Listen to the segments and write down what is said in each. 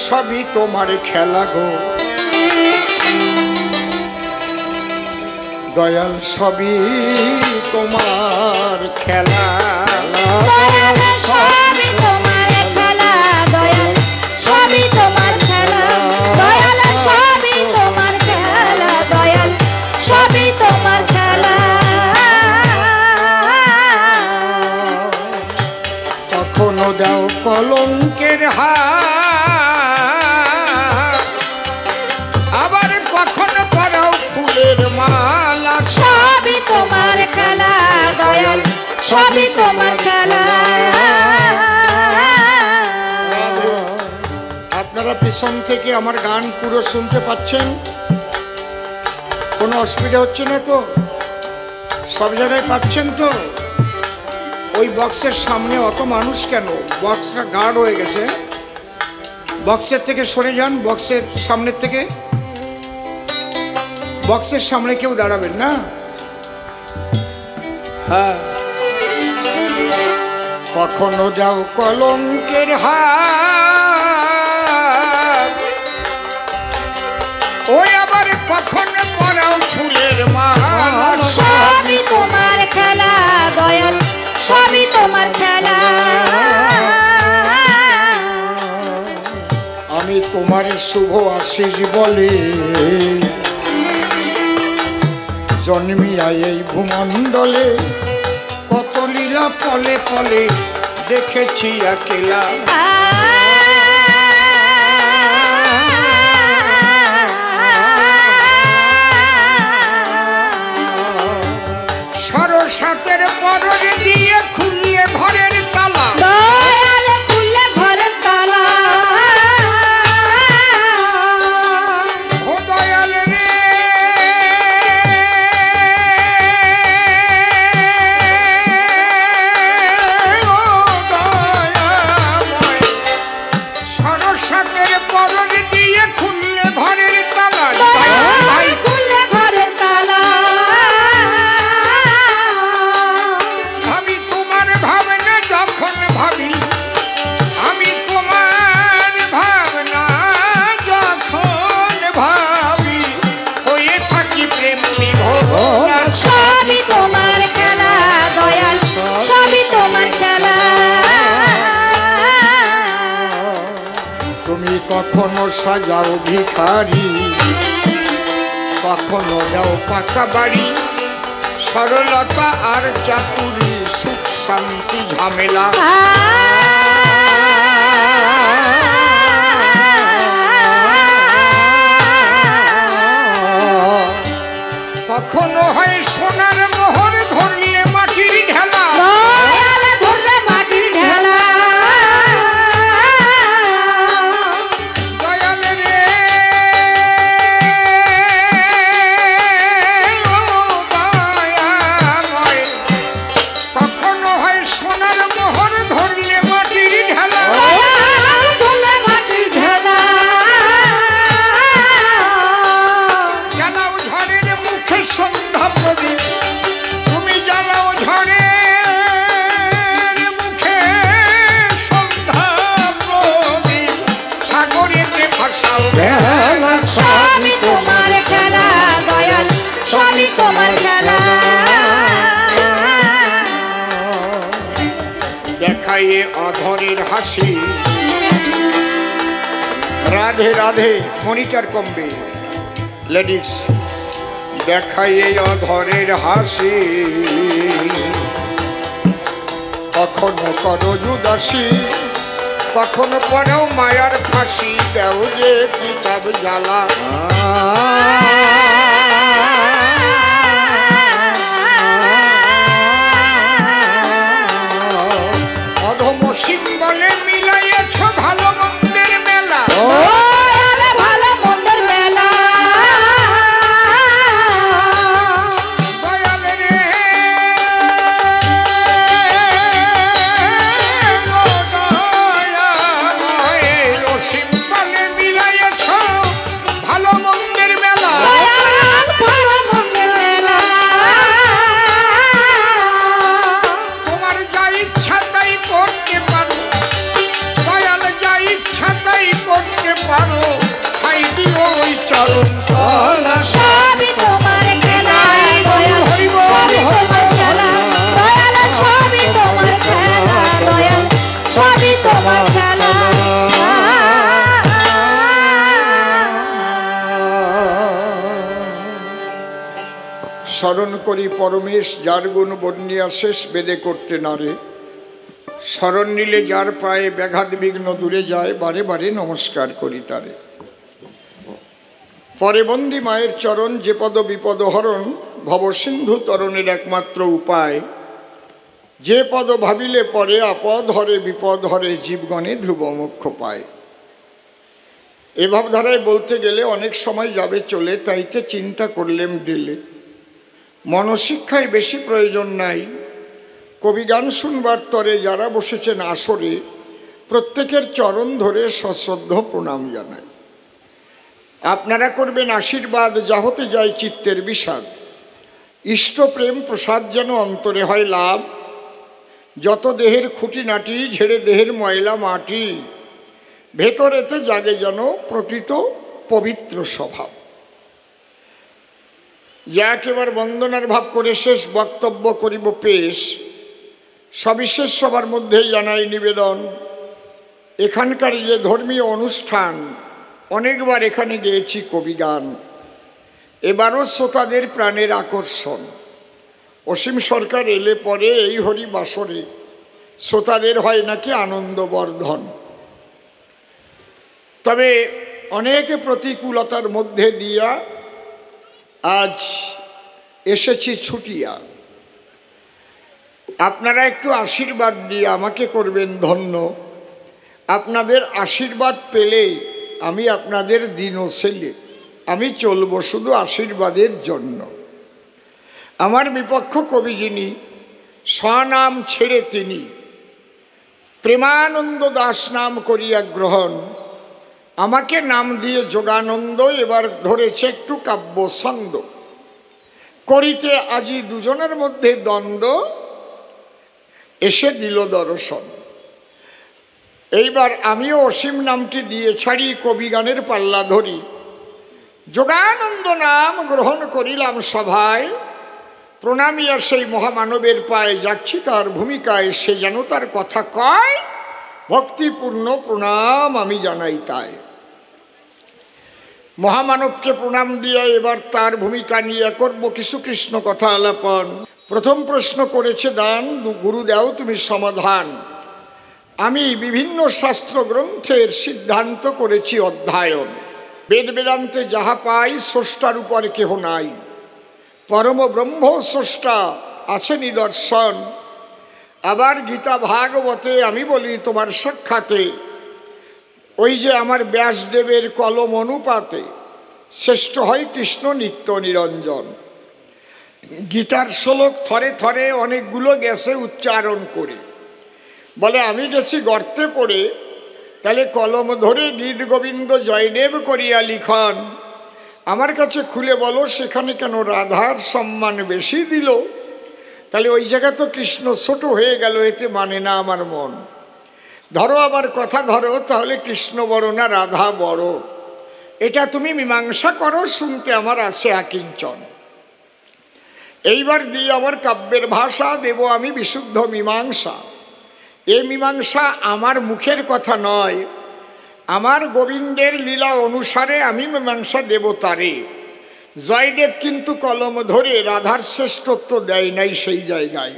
সবই তোমার খেলা গো দয়াল সবই তোমার খেলা দয়াল সবই তোমার খেলা দয়াল সবই তোমার খেলা দয়াল সবই তোমার খেলা দয়াল সবই তোমার খেলা কখনো দাও কলঙ্কের হার আবার কখনো পরাও ফুলের মালা সবই তোমার খেলা দয়াল সবই তোমার খেলা আপনারা পিছন থেকে আমার গান পুরো শুনতে পাচ্ছেন কোনো অসুবিধা হচ্ছে না তো সব জায়গায় পাচ্ছেন তো ওই বক্সের সামনে অত মানুষ কেন বক্সটা গার্ড হয়ে গেছে বক্সের থেকে সরে যান বক্সের সামনের থেকে বক্সের সামনে কেউ দাঁড়াবেন না হ্যাঁ কখনো দাও কলঙ্কের হার ওই আবার কখনো পরাও ফুলের মালা সবই তোমার খেলা দয়াল সবই তোমার খেলা আমি তোমার শুভ আশিস বলে জন্মিয়া এই ভূমণ্ডলে কত লীলা পলে পলে দেখেছি একেলা সরসাতের পরশ দিয়ে খুললে ঘরের তালা দয়াল খুললে ঘরের তালা ও দয়াল রে ও দয়াময় সরসাতের পরশ দিয়ে খুললে ঘরের তালা দয়াল খুললে ঘরের তালা আমি তোমার ভাবনা যখন ভাবি আমি তোমার ভাবনা যখন ভাবি হয়ে থাকি প্রেম বিভোর সবই তোমার খেলা দয়াল সবই তোমার খেলা তুমি কখনো সাজাও ভিখারি কখনো দাও পাকা বাড়ি সরলতা আর চাতুরি সুখ শান্তি ঝামেলা কখনো হয় সোনার মোহর ধরলে মাটির ঢেলা দয়াল ধরলে মাটির ঢেলা দয়াল রে ও দয়াময় কখনো হয় সোনার মোহর ধরলে মাটির ঢেলা দয়াল ধরলে মাটির ঢেলা জ্বালাও ঝড়ের মুখে সন্ধ্যা প্রদীপ তুমি জ্বালাও ঝড়ের মুখে সন্ধ্যা প্রদীপ সাগরেতে ভাসাও ভেলা সবই তোমার খেলা দয়াল সবই তোমার খেলা দেখাইয়ে অধরের হাসি রাধে রাধে মনিটর কমবে লেডিস দেখাইয়ে অধরের হাসি কখনো করো উদাসী কখনো পরেও মায়ার ফাঁসি দেও যে কিতাব জ্বালা অধম সিম্বলে মিলাইয়েছ ভালো মন্দের মেলা দয়াল ভালো মন্দের মেলা দয়াল রে ও দয়াময় ও সিম্বলে মিলাইয়েছ ভালো মন্দের মেলা স্মরণ করি পরমেশ, যার গুণ বর্ণিয়া শেষ বেদে করতে নারে। স্মরণ নিলে যার পায়ে ব্যাঘাত বিঘ্ন দূরে যায়, বারে বারে নমস্কার করি তারে। পরে বন্দি মায়ের চরণ, যে পদ বিপদ হরণ, ভবসিন্ধু তরণের একমাত্র উপায়। যে পদ ভাবিলে পরে আপদ হরে, বিপদ হরে, জীবগণে ধ্রুব মোক্ষ পায়। এ ভাবধারায় বলতে গেলে অনেক সময় যাবে চলে, তাইতে চিন্তা করলেম দিলে। মনশিক্ষায় বেশি প্রয়োজন নাই, কবিগান শুনবার তরে যারা বসেছেন আসরে, প্রত্যেকের চরণ ধরে সশ্রদ্ধ প্রণাম জানাই। আপনারা করবেন আশীর্বাদ, যা হতে যায় চিত্তের বিষাদ। ইষ্টপ্রেম প্রসাদ যেন অন্তরে হয় লাভ, যত দেহের খুঁটিনাটি ঝেড়ে দেহের ময়লা মাটি, ভেতরেতে জাগে যেন প্রকৃত পবিত্র স্বভাব। যা একেবারে বন্দনার ভাব করে শেষ বক্তব্য করিব পেশ। সবিশেষ সবার মধ্যে জানাই নিবেদন, এখানকার যে ধর্মীয় অনুষ্ঠান, অনেকবার এখানে গেয়েছি কবিগান, এবারও শ্রোতাদের প্রাণের আকর্ষণ। অসীম সরকার এলে পরে এই হরি বাসরে শ্রোতাদের হয় নাকি আনন্দবর্ধন। তবে অনেক প্রতিকূলতার মধ্যে দিয়া আজ এসেছি ছুটিয়া। আপনারা একটু আশীর্বাদ দিয়ে আমাকে করবেন ধন্য। আপনাদের আশীর্বাদ পেলেই আমি আপনাদের দিনও ছেলে, আমি চলব শুধু আশীর্বাদের জন্য। আমার বিপক্ষ কবি যিনি, স্বনাম ছেড়ে তিনি প্রেমানন্দ দাস নাম করিয়া গ্রহণ, আমাকে নাম দিয়ে যোগানন্দ এবার ধরেছে একটু কাব্য ছন্দ। করিতে আজি দুজনের মধ্যে দ্বন্দ্ব, এসে দিল দর্শন। এইবার আমিও অসীম নামটি দিয়ে ছাড়ি, কবিগানের পাল্লা ধরি। যোগানন্দ নাম গ্রহণ করিলাম সভায়, প্রণামিয়া সেই মহামানবের পায়ে যাচ্ছি তার ভূমিকায়, সে যেন তার কথা কয়, ভক্তিপূর্ণ প্রণাম আমি জানাই তাই। মহামানবকে প্রণাম দিয়ে এবার তার ভূমিকা নিয়ে করব কিছু কৃষ্ণ কথা আলাপন। প্রথম প্রশ্ন করেছে দান, গুরু দাও তুমি সমাধান। আমি বিভিন্ন শাস্ত্র গ্রন্থের সিদ্ধান্ত করেছি অধ্যয়ন। বেদ বেদান্তে যাহা পাই, স্রষ্টার উপর কেহ নাই, পরম ব্রহ্ম স্রষ্টা আছে নিদর্শন। আবার গীতা ভাগবতে আমি বলি তোমার সাক্ষাতে, ওই যে আমার ব্যাসদেবের কলম অনুপাতে, শ্রেষ্ঠ হয় কৃষ্ণ নিত্য নিরঞ্জন। গীতার শ্লোক থরে থরে অনেকগুলো গেছে উচ্চারণ করে, বলে আমি গেছি গর্তে পড়ে, তাহলে কলম ধরে গীত গোবিন্দ জয়দেব করিয়া লিখন। আমার কাছে খুলে বলো সেখানে কেন রাধার সম্মান বেশি দিল? তাহলে ওই জায়গা তো কৃষ্ণ ছোট হয়ে গেল, এতে মানে না আমার মন। ধরো আবার কথা ধরো, তাহলে কৃষ্ণ বড় না রাধা বড়, এটা তুমি মীমাংসা করো, শুনতে আমার আছে আকিঞ্চন। এইবার দিয়ে আমার কাব্যের ভাষা দেব আমি বিশুদ্ধ মীমাংসা। এই মীমাংসা আমার মুখের কথা নয়, আমার গোবিন্দের লীলা অনুসারে আমি মীমাংসা দেব তারে। জয়দেব কিন্তু কলম ধরে রাধার শ্রেষ্ঠত্ব দেয় নাই সেই জায়গায়।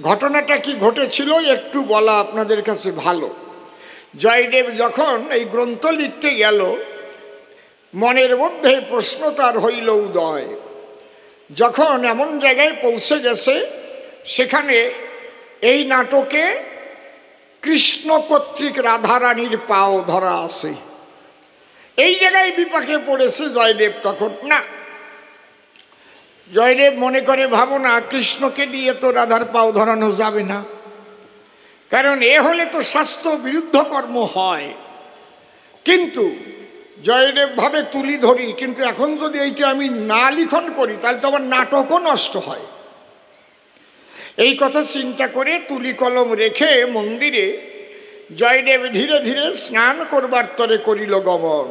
ঘটনাটা কি ঘটেছিল একটু বলা আপনাদের কাছে ভালো। জয়দেব যখন এই গ্রন্থ লিখতে গেল, মনের মধ্যে প্রশ্ন তার হইল উদয়। যখন এমন জায়গায় পৌঁছে গেছে, সেখানে এই নাটকে কৃষ্ণ কর্তৃক রাধারানীর পাও ধরা আছে, এই জায়গায় বিপাকে পড়েছে জয়দেব। তখন না, জয়দেব মনে করে ভাবো না, কৃষ্ণকে দিয়ে তো রাধার পাও ধরানো যাবে না, কারণ এ হলে তো শাস্ত্র বিরুদ্ধ কর্ম হয়। কিন্তু জয়দেব ভাবে তুলি ধরি, কিন্তু এখন যদি এইটা আমি না লিখন করি তাহলে তো আমার নাটকও নষ্ট হয়। এই কথা চিন্তা করে তুলি কলম রেখে মন্দিরে জয়দেব ধীরে ধীরে স্নান করবার তরে করিল গমন।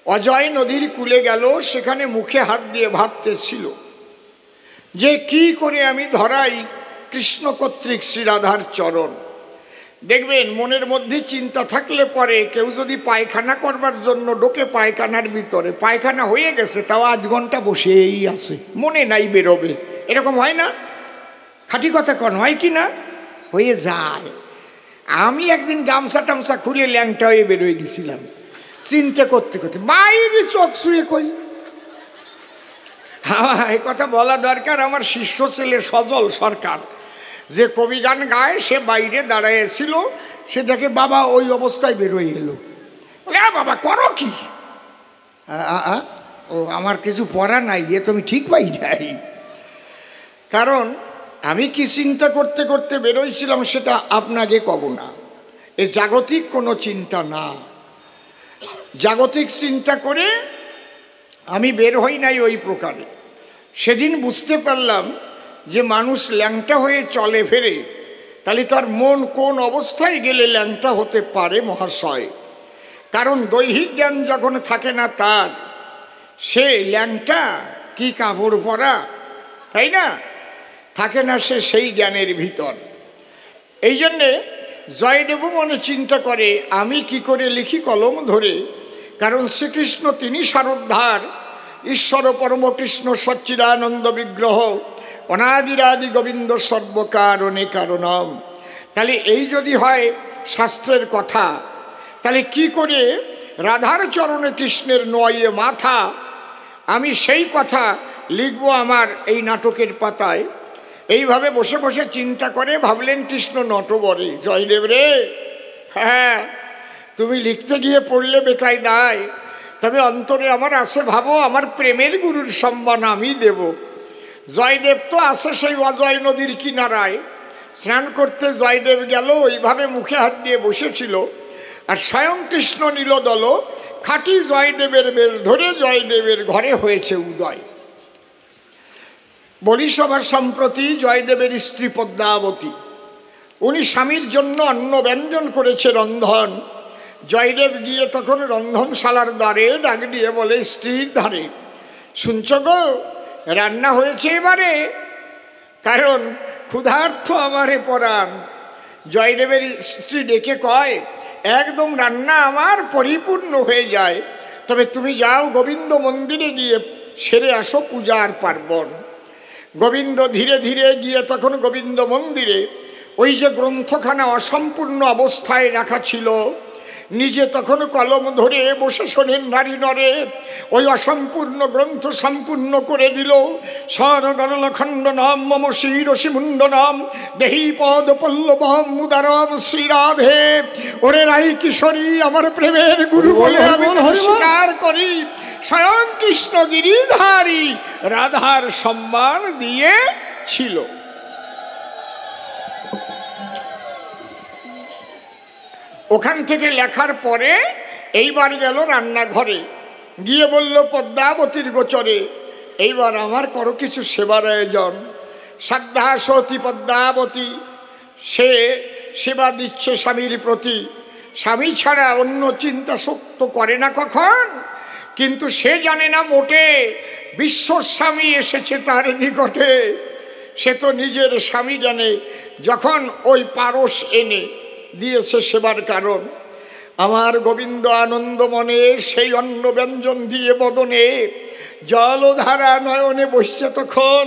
অজয় নদীর কূলে গেল, সেখানে মুখে হাত দিয়ে ভাবতেছিল যে কি করে আমি ধরাই কৃষ্ণ কর্তৃক শ্রীরাধার চরণ। দেখবেন মনের মধ্যে চিন্তা থাকলে পরে কেউ যদি পায়খানা করবার জন্য ঢোকে পায়খানার ভিতরে, পায়খানা হয়ে গেছে তাও আধ ঘন্টা বসেই আছে, মনে নাই বেরোবে, এরকম হয় না? খাঁটি কথা কন, হয় কি না? হয়ে যায়। আমি একদিন গামছা টামছা খুলে ল্যাংটা হয়ে বেরোয় গেছিলাম, চিন্তা করতে করতে বাইরে চোখ শুয়ে কই। এই কথা বলা দরকার। আমার শিষ্য ছেলে সজল সরকার যে কবি গান গায়, সে বাইরে দাঁড়াইছিল, সে দেখে বাবা ওই অবস্থায় বেরোয় এলো। বলে বাবা করো কি? ও আমার কিছু পড়া নাই, এ তুমি ঠিক পাই নাই। কারণ আমি কি চিন্তা করতে করতে বেরোইছিলাম সেটা আপনাকে কব না। এ জাগতিক কোনো চিন্তা না, জাগতিক চিন্তা করে আমি বের হই নাই ওই প্রকারে। সেদিন বুঝতে পারলাম যে মানুষ ল্যাংটা হয়ে চলে ফেরে, তাহলে তার মন কোন অবস্থায় গেলে ল্যাংটা হতে পারে মহাশয়। কারণ দৈহিক জ্ঞান যখন থাকে না তার, সে ল্যাংটা কি কাপড় পরা, তাই না? থাকে না সে সেই জ্ঞানের ভিতর। এই জন্যে জয়দেবও মনে চিন্তা করে আমি কি করে লিখি কলম ধরে। কারণ শ্রীকৃষ্ণ তিনি সারোদ্ধার, ঈশ্বর পরম কৃষ্ণ সচ্চিদানন্দ বিগ্রহ, অনাদিরাদি গোবিন্দ সর্বকারণে কারণম। তাহলে এই যদি হয় শাস্ত্রের কথা, তাহলে কি করে রাধার চরণে কৃষ্ণের নয়ে মাথা, আমি সেই কথা লিখব আমার এই নাটকের পাতায়। এইভাবে বসে বসে চিন্তা করে ভাবলেন কৃষ্ণ নটবরে, জয়দেব রে, হ্যাঁ তুমি লিখতে গিয়ে পড়লে বেকায় দায়, তবে অন্তরে আমার আছে ভাবো আমার প্রেমের গুরুর সম্মান আমি দেব। জয়দেব তো আছে সেই অজয় নদীর কিনারায়, স্নান করতে জয়দেব গেল, ওইভাবে মুখে হাত দিয়ে বসেছিল। আর স্বয়ং কৃষ্ণ নীলদল খাঁটি জয়দেবের বেশ ধরে জয়দেবের ঘরে হয়েছে উদয়। বলি সভার সম্প্রতি জয়দেবের স্ত্রী পদ্মাবতী, উনি স্বামীর জন্য অন্ন ব্যঞ্জন করেছে রন্ধন। জয়দেব গিয়ে তখন রন্ধনশালার দ্বারে ডাক দিয়ে বলে স্ত্রীর ধারে, শুনছ গো রান্না হয়েছে এবারে? কারণ ক্ষুধার্থ আমারে পরাণ। জয়দেবের স্ত্রী ডেকে কয় একদম রান্না আমার পরিপূর্ণ হয়ে যায়, তবে তুমি যাও গোবিন্দ মন্দিরে গিয়ে সেরে আসো পূজার পার্বণ। গোবিন্দ ধীরে ধীরে গিয়ে তখন গোবিন্দ মন্দিরে ওই যে গ্রন্থখানা অসম্পূর্ণ অবস্থায় রাখা ছিল, নিজে তখন কলম ধরে বসে শোনেন নারী নরে, ওই অসম্পূর্ণ গ্রন্থ সম্পূর্ণ করে দিল। সরগরলখণ্ডনম মম শিরসি মুন্ডনম দেহি পদ পল্লবম উদারম শ্রীরাধে। ওরে রাই কিশোরী আমার প্রেমের গুরু বলে আমি স্বীকার করি, স্বয়ং কৃষ্ণ গিরিধারী রাধার সম্মান দিয়েছিল। ওখান থেকে লেখার পরে এইবার গেল রান্নাঘরে, গিয়ে বলল পদ্মাবতীর গোচরে এইবার আমার করো কিছু সেবার আয়োজন। শ্রদ্ধা সতী পদ্মাবতী, সে সেবা দিচ্ছে স্বামীর প্রতি, স্বামী ছাড়া অন্য চিন্তা শক্ত করে না কখন, কিন্তু সে জানে না মোটে বিশ্বস্বামী এসেছে তার নিকটে। সে তো নিজের স্বামী জানে, যখন ওই পারস এনে দিয়েছে সেবার কারণ। আমার গোবিন্দ আনন্দ মনে সেই অন্ন ব্যঞ্জন দিয়ে বদনে জলধারা নয়নে বসছে তখন।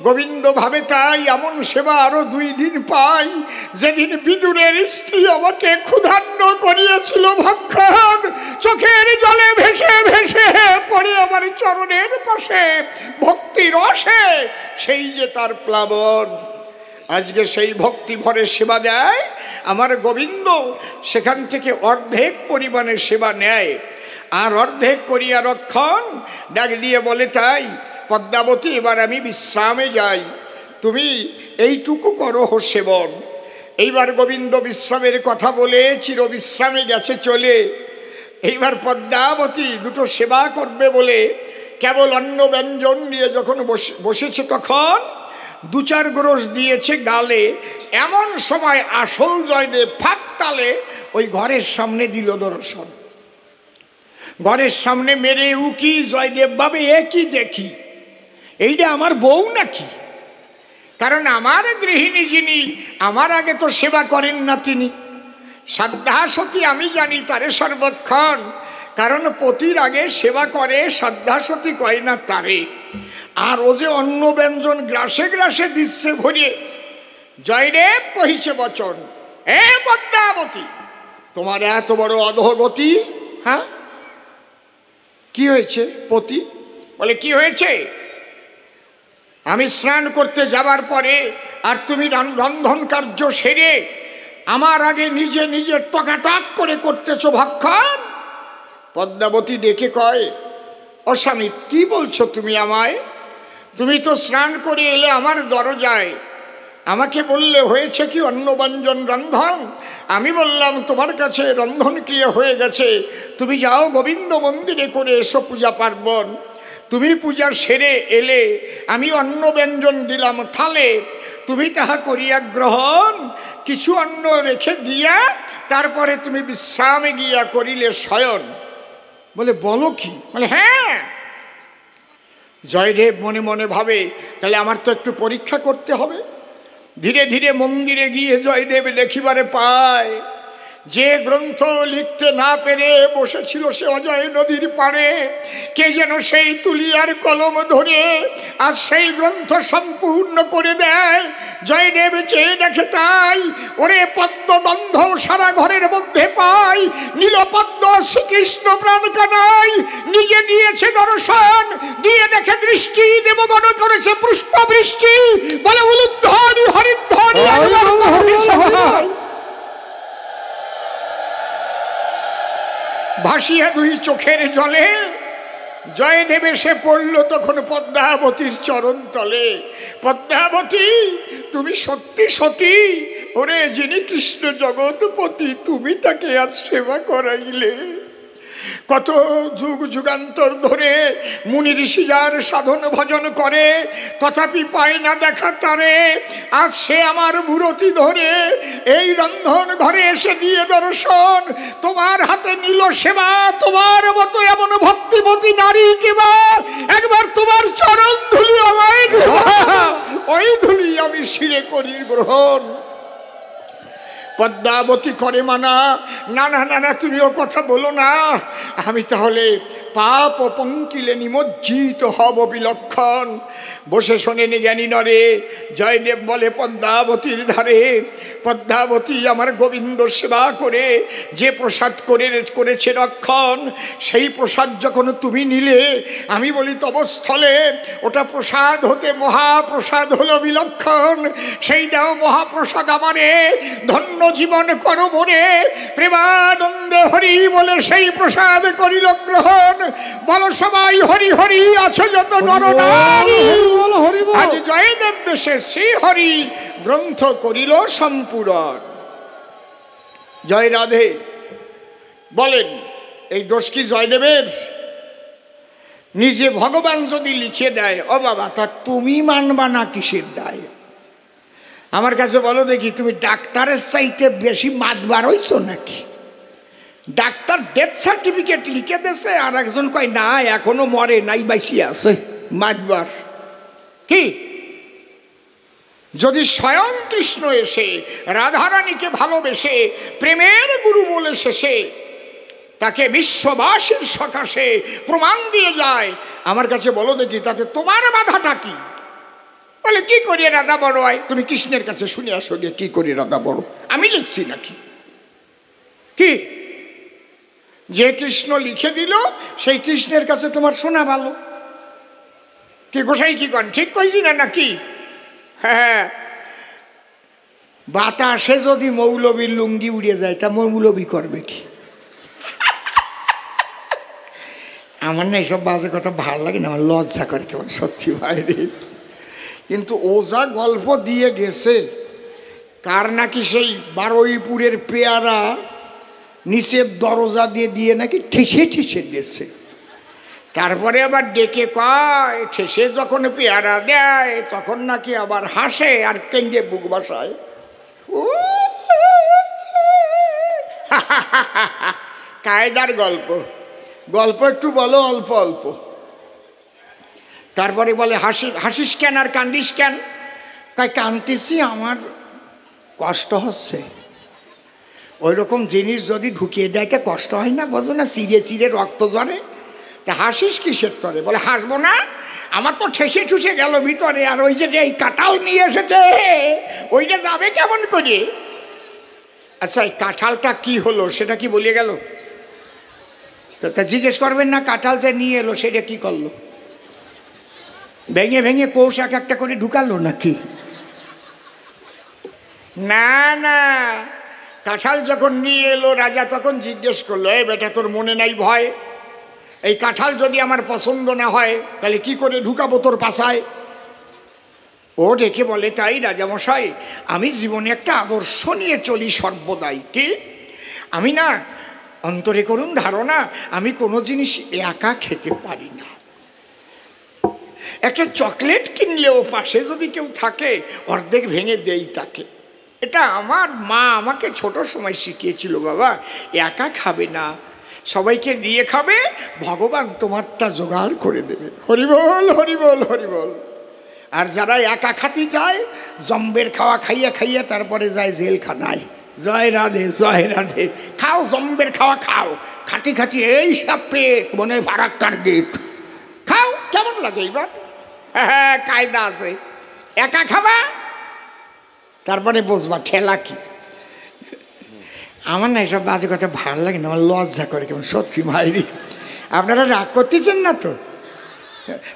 গোবিন্দ ভাবে তাই এমন সেবা আরো 2 দিন পাই, যেদিন বিদুরের স্ত্রী আমাকে ক্ষুধান্ন করিয়েছিল ভক্ষণ। চোখের জলে ভেসে ভেসে পড়ে আমার চরণের পাশে ভক্তি রসে সেই যে তার প্লাবন। আজকে সেই ভক্তি ভরে সেবা দেয় আমার গোবিন্দ, সেখান থেকে অর্ধেক পরিমাণে সেবা নেয়, আর অর্ধেক করিয়া রক্ষণ। ডাক দিয়ে বলে তাই পদ্মাবতী এবার আমি বিশ্রামে যাই, তুমি এইটুকু করো সেবন। এইবার গোবিন্দ বিশ্রামের কথা বলে চিরবিশ্রামে গেছে চলে। এইবার পদ্মাবতী দুটো সেবা করবে বলে কেবল অন্ন ব্যঞ্জন নিয়ে যখন বসেছে তখন 2-4 গ্রস দিয়েছে গালে। এমন সময় আসল জয়দেব ফাঁক তালে ওই ঘরের সামনে দিল দর্শন। ঘরের সামনে মেরে উকি জয়দেব ভাবে এ কি দেখি, এইটা আমার বউ নাকি? কারণ আমার গৃহিণী যিনি, আমার আগে তো সেবা করেন না তিনি, সাধ্যাসতী আমি জানি তারে সর্বক্ষণ, কারণ পতির আগে সেবা করে সাধ্যাসতী কয় না তারে। আর ও যে অন্ন ব্যঞ্জন গ্রাসে গ্রাসে দিচ্ছে ভরিয়ে। জয়দেব কহিছে বচন, এ পদ্মাবতী, তোমার এত বড় অধোগতি? হ্যাঁ, কি হয়েছে পতি? বলে কি হয়েছে? আমি স্নান করতে যাবার পরে আর তুমি রন্ধন কার্য সেরে আমার আগে নিজে নিজে টকাটক করে করতেছো ভক্ষণ। পদ্মাবতী ডেকে কয়, ও স্বামী কি বলছো তুমি আমায়? তুমি তো স্নান করে এলে আমার দরজায়, আমাকে বললে হয়েছে কি অন্ন ব্যঞ্জন রন্ধন? আমি বললাম তোমার কাছে রন্ধন ক্রিয়া হয়ে গেছে, তুমি যাও গোবিন্দ মন্দিরে করে এসো পূজা পার্বণ। তুমি পূজা সেরে এলে, আমি অন্ন ব্যঞ্জন দিলাম থালে, তুমি তাহা করিয়া গ্রহণ, কিছু অন্ন রেখে দিয়া তারপরে তুমি বিশ্রামে গিয়া করিলে শয়ন। বলে বলো কি? বলে হ্যাঁ। জয়দেব মনে মনে ভাবে, তাহলে আমার তো একটু পরীক্ষা করতে হবে। ধীরে ধীরে মন্দিরে গিয়ে জয়দেব লেখিবারে পায়, যে গ্রন্থ লিখতে না পেরে বসেছিল সে অজয় নদীর পাড়ে, কে যেন সেই তুলিয়ার কলম ধরে আর সেই গ্রন্থ সম্পূর্ণ করে দেয়। জয়দেব চেয়ে দেখে তাই, ওরে পদ্মগন্ধ সারা ঘরের মধ্যে পাই, নীলপদ্ম শ্রীকৃষ্ণ প্রাণ কানাই, নিজে দিয়েছে দর্শন, দিয়ে দেখে দৃষ্টি, দেবগণ করেছে পুষ্প বৃষ্টি। বলে উলুধ্বনি হরিধ্বনি ভাসিয়া দুই চোখের জলে জয়দেব এসে পড়ল তখন পদ্মাবতীর চরণ তলে। পদ্মাবতী তুমি সত্যি সতী? ওরে যিনি কৃষ্ণ জগৎপতি, তুমি তাকে আজ সেবা করাইলে। কত যুগ যুগান্তর ধরে মুনি ঋষি যার সাধন ভজন করে, তথাপি পায় না দেখা তারে। আজ সে আমার বুরতি ধরে এই রন্ধন ঘরে এসে দিয়ে দর্শন, তোমার হাতে নিল সেবা, তোমার মতো এমন ভক্তিমতী নারী কেবা, একবার তোমার চরণ ধুলি আমায় দেবা, ওই ধুলি আমি শিরে করি গ্রহণ। পদ্মাবতী করে মানা, না না না না, তুমিও কথা বলো না, আমি তাহলে পাপ পঙ্কিলে নিমজ্জিত হব বিলক্ষণ। বসে শোনেনি জ্ঞানী নরে, জয়দেব বলে পদ্মাবতীর ধারে, পদ্মাবতী আমার গোবিন্দ সেবা করে যে প্রসাদ করেছে রক্ষণ, সেই প্রসাদ যখন তুমি নিলে, আমি বলি তবস্থলে ওটা প্রসাদ হতে মহাপ্রসাদ হলো বিলক্ষণ। সেই দাও মহাপ্রসাদ আমারে, ধন্য জীবন করো মনে, প্রেমানন্দে হরি বলে সেই প্রসাদ করিল গ্রহণ। বলো সবাই হরি হরি, আছো যত নর নারী, আজ জয়দেব বেশে শ্রী হরি গ্রন্থ করিল সম্পূরণ। জয় রাধে। বলেন এই দোষ কি জয়দেবের? নিজে ভগবান যদি লিখে দেয়, ও বাবা তা তুমি মানবা না কিসের দায়? আমার কাছে বলো দেখি, তুমি ডাক্তারের চাইতে বেশি মাতবার হইছো নাকি? ডাক্তার ডেথ সার্টিফিকেট লিখে দিয়েছে, আর একজন কয় না এখনো মরে নাই, বাইসি আছে, মাতবার কি? যদি স্বয়ং কৃষ্ণ এসে রাধারানীকে ভালোবেসে প্রেমের গুরু বলে শেষে তাকে বিশ্ববাসীর সকাশে প্রমাণ দিয়ে যায়, আমার কাছে বলো দেখি তাতে তোমার বাধাটা কি? বলে কি করি রাধা বড় হয়? তুমি কৃষ্ণের কাছে শুনে আসো গে, কি করি রাধা বড়, আমি লিখছি নাকি? কি যে কৃষ্ণ লিখে দিল সেই কৃষ্ণের কাছে তোমার শোনা ভালো। কি গোসাই কি কন, ঠিক কইছি না নাকি? হ্যাঁ, বাতাসে যদি মৌলবীর লুঙ্গি উড়ে যায় তা মৌলবী করবে কি? আমার না এইসব বাজে কথা ভালো লাগে না, আমার লজ্জা করে কেমন, সত্যি বাইরে। কিন্তু ও যা গল্প দিয়ে গেছে, কার নাকি সেই বারুইপুরের পেয়ারা নিচের দরজা দিয়ে দিয়ে নাকি ঠেসে ঠেসে দিয়েছে, তারপরে আবার ডেকে কয়, ঠেসে যখন পেয়ারা দেয় তখন নাকি আবার হাসে আর কেন্দ্রে বুক বসায়। কায়দার গল্প, গল্প একটু বলো অল্প অল্প। তারপরে বলে হাসিস কেন আর কান্দিস কেন? কয় কান্দিছি আমার কষ্ট হচ্ছে। ওই রকম জিনিস যদি ঢুকিয়ে দেয় তা কষ্ট হয় না, বোঝো না, চিরে চিরে রক্ত ঝরে। তা হাসিস কিসের করে? বলে হাসবো না, আমার তো ঠেসে ঠুসে গেল ভিতরে, আর ওই যে এই কাঁঠাল নিয়ে এসেছে ওইটা যাবে কেমন করে? আচ্ছা এই কাঁঠালটা কি হলো সেটা কি বলে গেল? তো তা জিজ্ঞেস করবেন না কাঁঠাল যে নিয়ে এলো সেটা কি করলো? ভেঙে ভেঙে কোষ এক একটা করে ঢুকালো নাকি? না না, কাঁঠাল যখন নিয়ে এলো রাজা তখন জিজ্ঞেস করলো, এ বেটা তোর মনে নাই ভয়? এই কাঁঠাল যদি আমার পছন্দ না হয় তাহলে কি করে ঢুকাবো তোর পাশায়? ও ডেকে বলে, তাই রাজামশাই, আমি জীবনে একটা আদর্শ নিয়ে চলি সর্বদাই। কি? আমি না, অন্তরে করুন ধারণা, আমি কোনো জিনিস একা খেতে পারি না। একটা চকলেট কিনলেও পাশে যদি কেউ থাকে অর্ধেক ভেঙে দেই তাকে। এটা আমার মা আমাকে ছোট সময় শিখিয়েছিল, বাবা একা খাবে না, সবাইকে দিয়ে খাবে, ভগবান তোমারটা জোগাড় করে দেবে। হরিবল হরিবল হরিবল। আর যারা একা খাতি যায়, জম্বের খাওয়া খাইয়া খাইয়া তারপরে যায় জেলখানায়। জয় রাধে জয় রাধে। খাও জম্বের খাওয়া খাও, খাটি খাটি এই সব পেট, মনে হয় ফারাক্কার গেট। খাও, কেমন লাগে এইবার? হ্যাঁ কায়দা আছে, একা খাবা তারপরে বুঝবা ঠেলা কি। আমার না এসব বাজে কথা ভালো লাগে না, আমার লজ্জা করে কেমন, সত্যি মাইরি। আপনারা রাগ করতেছেন না তো?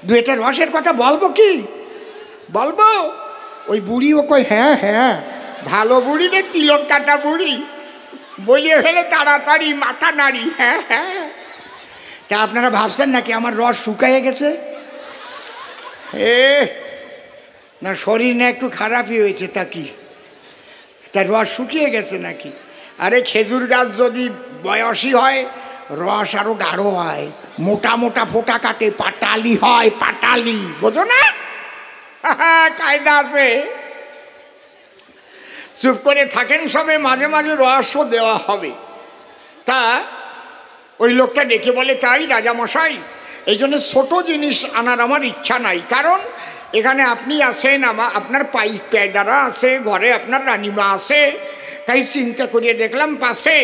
দু একটা রসের কথা বলবো কি? বলবো? ওই বুড়িও কয় হ্যাঁ হ্যাঁ, ভালো বুড়ি রে, তিলক কাটা বুড়ি, বলিয়ে ফেলে তাড়াতাড়ি মাথা নাড়ি। হ্যাঁ হ্যাঁ। তা আপনারা ভাবছেন নাকি আমার রস শুকাইয়ে গেছে? না, শরীর না একটু খারাপই হয়েছে, তা কি তার রস শুকিয়ে গেছে নাকি? আরে খেজুর গাছ যদি বয়সী হয় রস আরো গাঢ় হয়, মোটা মোটা ফোঁটা কাটে, পাটালি হয়, পাটালি, বোঝো না? কায়দা আছে। চুপ করে থাকেন সবে, মাঝে মাঝে রসও দেওয়া হবে। তা ওই লোকটা ডেকে বলে, তাই রাজামশাই, এই জন্য ছোটো জিনিস আনার আমার ইচ্ছা নাই, কারণ এখানে আপনি আছেন, আপনার পেয়াদারা আছে, ঘরে আপনার রানীমা আছে, তাই চিন্তা করিয়ে দেখলাম পাশে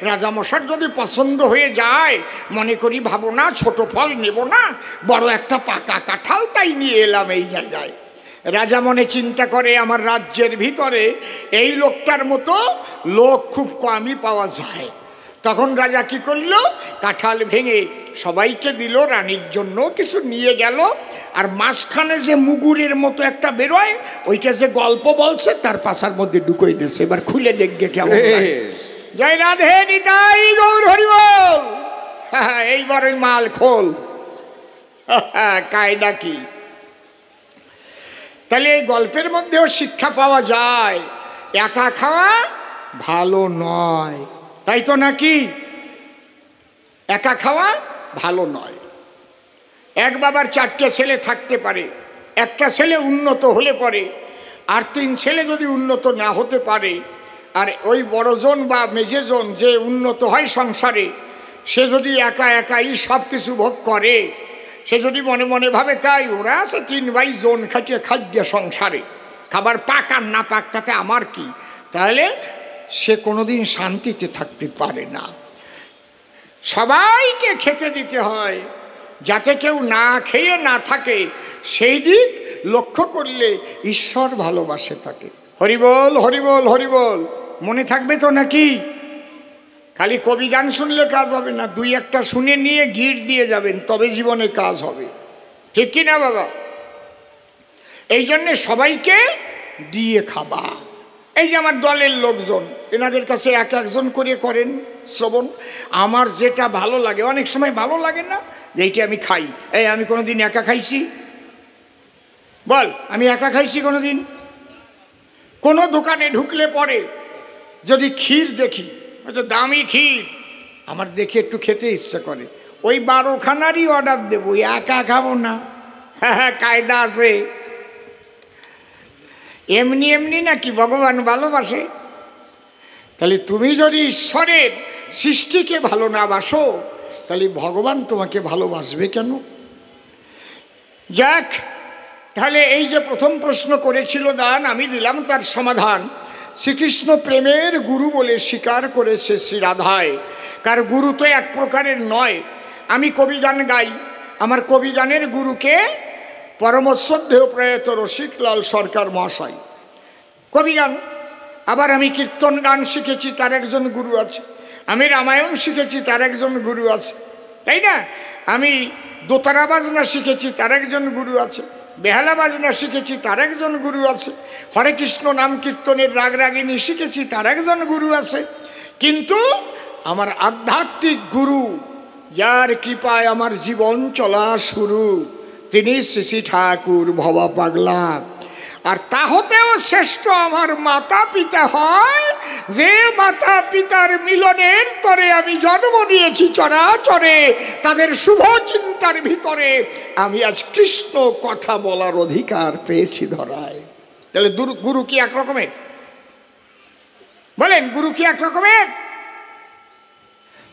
রাজামশার যদি পছন্দ হয়ে যায়, মনে করি ভাবো না ছোট ফল নেব না, বড় একটা পাকা কাঁঠাল তাই নিয়ে এলাম এই জায়গায়। রাজা মনে চিন্তা করে, আমার রাজ্যের ভিতরে এই লোকটার মতো লোক খুব কমই পাওয়া যায়। তখন রাজা কি করল, কাঁঠাল ভেঙে সবাইকে দিল, রানীর জন্য কিছু নিয়ে গেল, আর মাঝখানে যে মুগুরের মতো একটা বেরোয়, ওইটা যে গল্প বলছে তার পাশার মধ্যে ঢুকোই দিয়েছে। এবার খুলে দেখবে কেমন। জয় রাধে নিতাই গৌর হরিবল। হ্যাঁ, এইবার ওই মাল খোল। কায়দা কি? তাহলে এই গল্পের মধ্যেও শিক্ষা পাওয়া যায়, একা খাওয়া ভালো নয়, তাই তো নাকি? একা খাওয়া ভালো নয়। এক বাবার 4টে ছেলে থাকতে পারে, একটা ছেলে উন্নত হলে পরে আর 3 ছেলে যদি উন্নত না হতে পারে, আর ওই বড়জন বা মেজেজন যে উন্নত হয় সংসারে, সে যদি একা একাই সব কিছু ভোগ করে, সে যদি মনে মনে ভাবে তাই ওরা আছে 3 ভাই জন খাটিয়ে খাদ্য সংসারে, খাবার পাক আর না পাক তাতে আমার কি, তাহলে সে কোনোদিন শান্তিতে থাকতে পারে না। সবাইকে খেতে দিতে হয়, যাতে কেউ না খেয়ে না থাকে, সেই দিক লক্ষ্য করলে ঈশ্বর ভালোবাসে তাকে। হরিবল হরিবল হরিবল। মনে থাকবে তো নাকি? খালি কবি গান শুনলে কাজ হবে না, 2-1টা শুনে নিয়ে গিট দিয়ে যাবেন, তবে জীবনে কাজ হবে, ঠিক কি না বাবা? এই জন্যে সবাইকে দিয়ে খাবা। এই যে আমার দলের লোকজন, এনাদের কাছে এক একজন করে করেন শ্রবণ। আমার যেটা ভালো লাগে, অনেক সময় ভালো লাগে না যে এইটা আমি খাই। এই আমি কোনোদিন একা খাইছি? বল, আমি একা খাইছি কোনোদিন? কোনো দোকানে ঢুকলে পরে যদি ক্ষীর দেখি, হয়তো দামি ক্ষীর, আমার দেখে একটু খেতে ইচ্ছা করে, ওই 12খানারই অর্ডার দেবো, একা খাবো না। হ্যাঁ হ্যাঁ, কায়দা আছে। এমনি এমনি নাকি ভগবান ভালোবাসে? তাহলে তুমি যদি ঈশ্বরের সৃষ্টিকে ভালো না বাসো, তাহলে ভগবান তোমাকে ভালোবাসবে কেন? যাক, তাহলে এই যে প্রথম প্রশ্ন করেছিল দান, আমি দিলাম তার সমাধান। শ্রীকৃষ্ণ প্রেমের গুরু বলে স্বীকার করেছে শ্রী রাধায়। কার গুরু তো এক প্রকারের নয়। আমি কবিগান গাই, আমার কবিগানের গুরুকে পরম শ্রদ্ধেয় প্রয়াত রসিকলাল সরকার মহাশয় কবিগান। আবার আমি কীর্তন গান শিখেছি, তার একজন গুরু আছে। আমি রামায়ণ শিখেছি, তার একজন গুরু আছে, তাই না? আমি দোতারা বাজনা শিখেছি, তার একজন গুরু আছে। বেহালা বাজনা শিখেছি, তার একজন গুরু আছে। হরে কৃষ্ণ নাম কীর্তনের রাগ রাগিনী শিখেছি, তার একজন গুরু আছে। কিন্তু আমার আধ্যাত্মিক গুরু, যার কৃপায় আমার জীবন চলা শুরু, তিনি শ্রী শ্রী ঠাকুর ভবা পাগলা। আর তা হতেও শ্রেষ্ঠ আমার মাতা পিতা হয়, যে মাতা পিতার মিলনের তরে আমি জন্ম নিয়েছি চরাচরে, তাদের শুভ চিন্তার ভিতরে আমি আজ কৃষ্ণ কথা বলার অধিকার পেয়েছি ধরায়। তাহলে গুরু কি এক রকমের? বলেন, গুরু কি এক রকমের?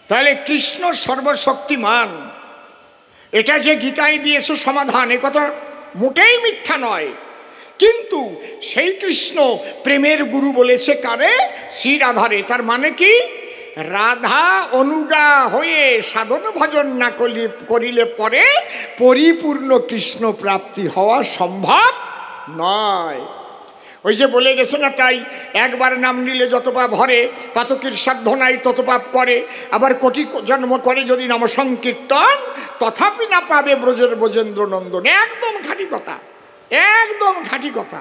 তাহলে কৃষ্ণ সর্বশক্তিমান, এটা যে গীতায় দিয়েছে সমাধান, এ কথা মোটেই মিথ্যা নয়। কিন্তু সেই কৃষ্ণ প্রেমের গুরু বলেছে কারে? শ্রী রাধারে। তার মানে কি? রাধা অনুগা হয়ে সাধন ভজন না করিলে পরে পরিপূর্ণ কৃষ্ণ প্রাপ্তি হওয়া সম্ভব নয়। ওই যে বলে গেছে না, তাই একবার নাম নিলে যত পাপ হরে, পাতকের সাধ্য নাই তত পাপ করে। আবার কোটি জন্ম করে যদি নাম সংকীর্তন, তথাপি না পাবে ব্রজের ব্রজেন্দ্র নন্দন। একদম খাঁটি কথা, একদম খাঁটি কথা।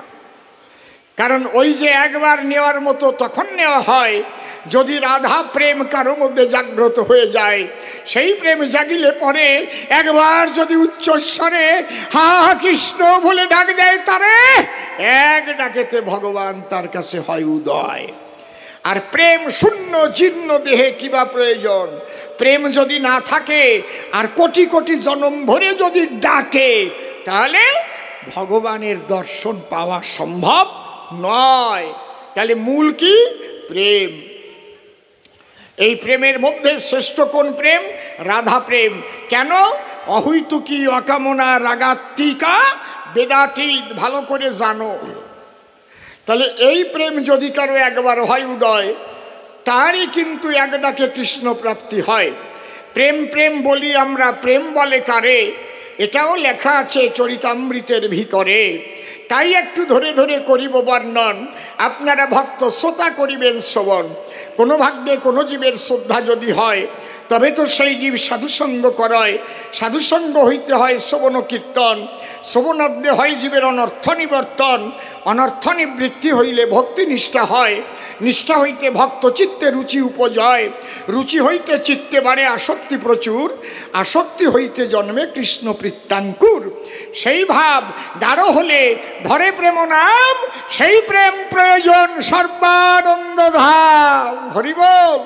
কারণ ওই যে একবার নেওয়ার মতো তখন নেওয়া হয় যদি রাধা প্রেম কারো মধ্যে জাগ্রত হয়ে যায়। সেই প্রেম জাগিলে পরে একবার যদি উচ্চস্বরে হা কৃষ্ণ বলে ডাক দেয় তারে, এক ডাকেতে ভগবান তার কাছে হয় উদয়। আর প্রেম শূন্য জীর্ণ দেহে কিবা প্রয়োজন? প্রেম যদি না থাকে আর কোটি কোটি জনম ভরে যদি ডাকে, তাহলে ভগবানের দর্শন পাওয়া সম্ভব নয়। তাহলে মূল কি? প্রেম। এই প্রেমের মধ্যে শ্রেষ্ঠ কোন প্রেম? রাধা প্রেম। কেন? অহৈতুকী অকামনা রাগাত্মিকা বেদাতীত, ভালো করে জানো। তাহলে এই প্রেম যদি কারো একবার হয় উদয়, তারই কিন্তু এক ডাকে কৃষ্ণ প্রাপ্তি হয়। প্রেম প্রেম বলি আমরা, প্রেম বলে কারে? এটাও লেখা আছে চরিতামৃতের ভিতরে। তাই একটু ধরে ধরে করিব বর্ণন, আপনারা ভক্ত শ্রোতা করিবেন শ্রবণ। কোনো ভাগ্যে কোনো জীবের শ্রদ্ধা যদি হয়, তবে তো সেই জীব সাধুসঙ্গ করায়। সাধুসঙ্গ হইতে হয় শ্রবণ কীর্তন, শ্রবণাদ্যে হয় জীবের অনর্থ নিবর্তন। অনর্থ নিবৃত্তি হইলে ভক্তি নিষ্ঠা হয়, নিষ্ঠা হইতে ভক্ত চিত্তে রুচি উপজয়, রুচি হইতে চিত্তে বাড়ে আসক্তি প্রচুর, আসক্তি হইতে জন্মে কৃষ্ণ প্রীত্যাঙ্কুর। সেই ভাব গাঢ় হলে ধরে প্রেম নাম, সেই প্রেম প্রয়োজন সর্বানন্দ ধাম। হরিবল।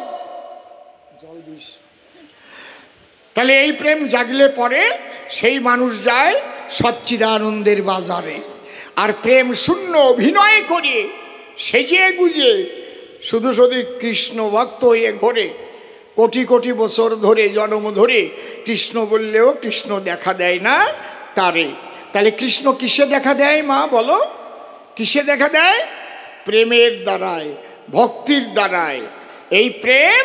তাহলে এই প্রেম জাগলে পরে সেই মানুষ যায় সচ্চিদানন্দের বাজারে। আর প্রেম শূন্য অভিনয় করে সেজে গুজে শুধু শুধু কৃষ্ণ ভক্ত হয়ে ঘোরে, কোটি কোটি বছর ধরে জন্ম ধরে কৃষ্ণ বললেও কৃষ্ণ দেখা দেয় না তারে। তাহলে কৃষ্ণ কিসে দেখা দেয় মা বলো? কিসে দেখা দেয়? প্রেমের দ্বারায়, ভক্তির দ্বারায়। এই প্রেম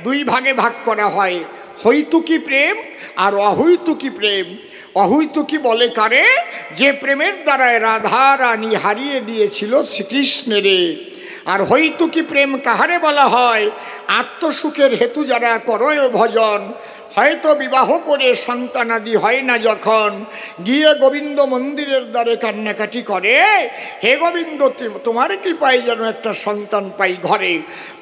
দুই ভাগে ভাগ করা হয়, হৈতুকী প্রেম আর অহৈতুকী প্রেম। অহৈতুকী বলে কারে? যে প্রেমের দ্বারায় রাধা রানী হারিয়ে দিয়েছিল শ্রীকৃষ্ণেরে। আর হৈতুকী প্রেম কাহারে বলা হয়? আত্মসুখের হেতু যারা করয় ভজন, হয়তো বিবাহ করে সন্তানাদি হয় না যখন, গিয়ে গোবিন্দ মন্দিরের দ্বারে কান্নাকাটি করে, হে গোবিন্দ তোমার কৃপায় যেন একটা সন্তান পাই ঘরে।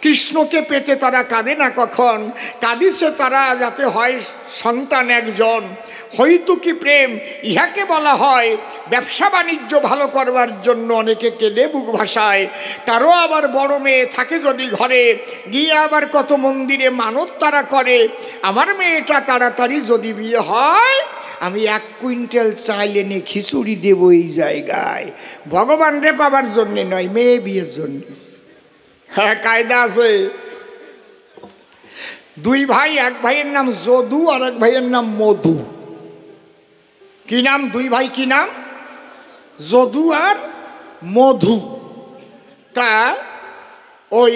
কৃষ্ণকে পেতে তারা কাঁদে না কখন, কাঁদিছে তারা যাতে হয় সন্তান একজন। হৈতুকী প্রেম ইহাকে বলা হয় ব্যবসা বাণিজ্য ভালো করবার জন্য অনেকে কেঁদে বুক ভাসায়। তারও আবার বড় মেয়ে থাকে যদি ঘরে, গিয়ে আবার কত মন্দিরে মানত তারা করে, আমার মেয়েটা তাড়াতাড়ি যদি বিয়ে হয়, আমি 1 কুইন্টাল চাল এনে খিচুড়ি দেব এই জায়গায়। ভগবান রে পাবার জন্যে নয়, মেয়ে বিয়ের জন্য। হ্যাঁ, কায়দা আছে। 2 ভাই, এক ভাইয়ের নাম যদু আর এক ভাইয়ের নাম মধু। কি নাম? 2 ভাই কি নাম? যদু আর মধু। তা ওই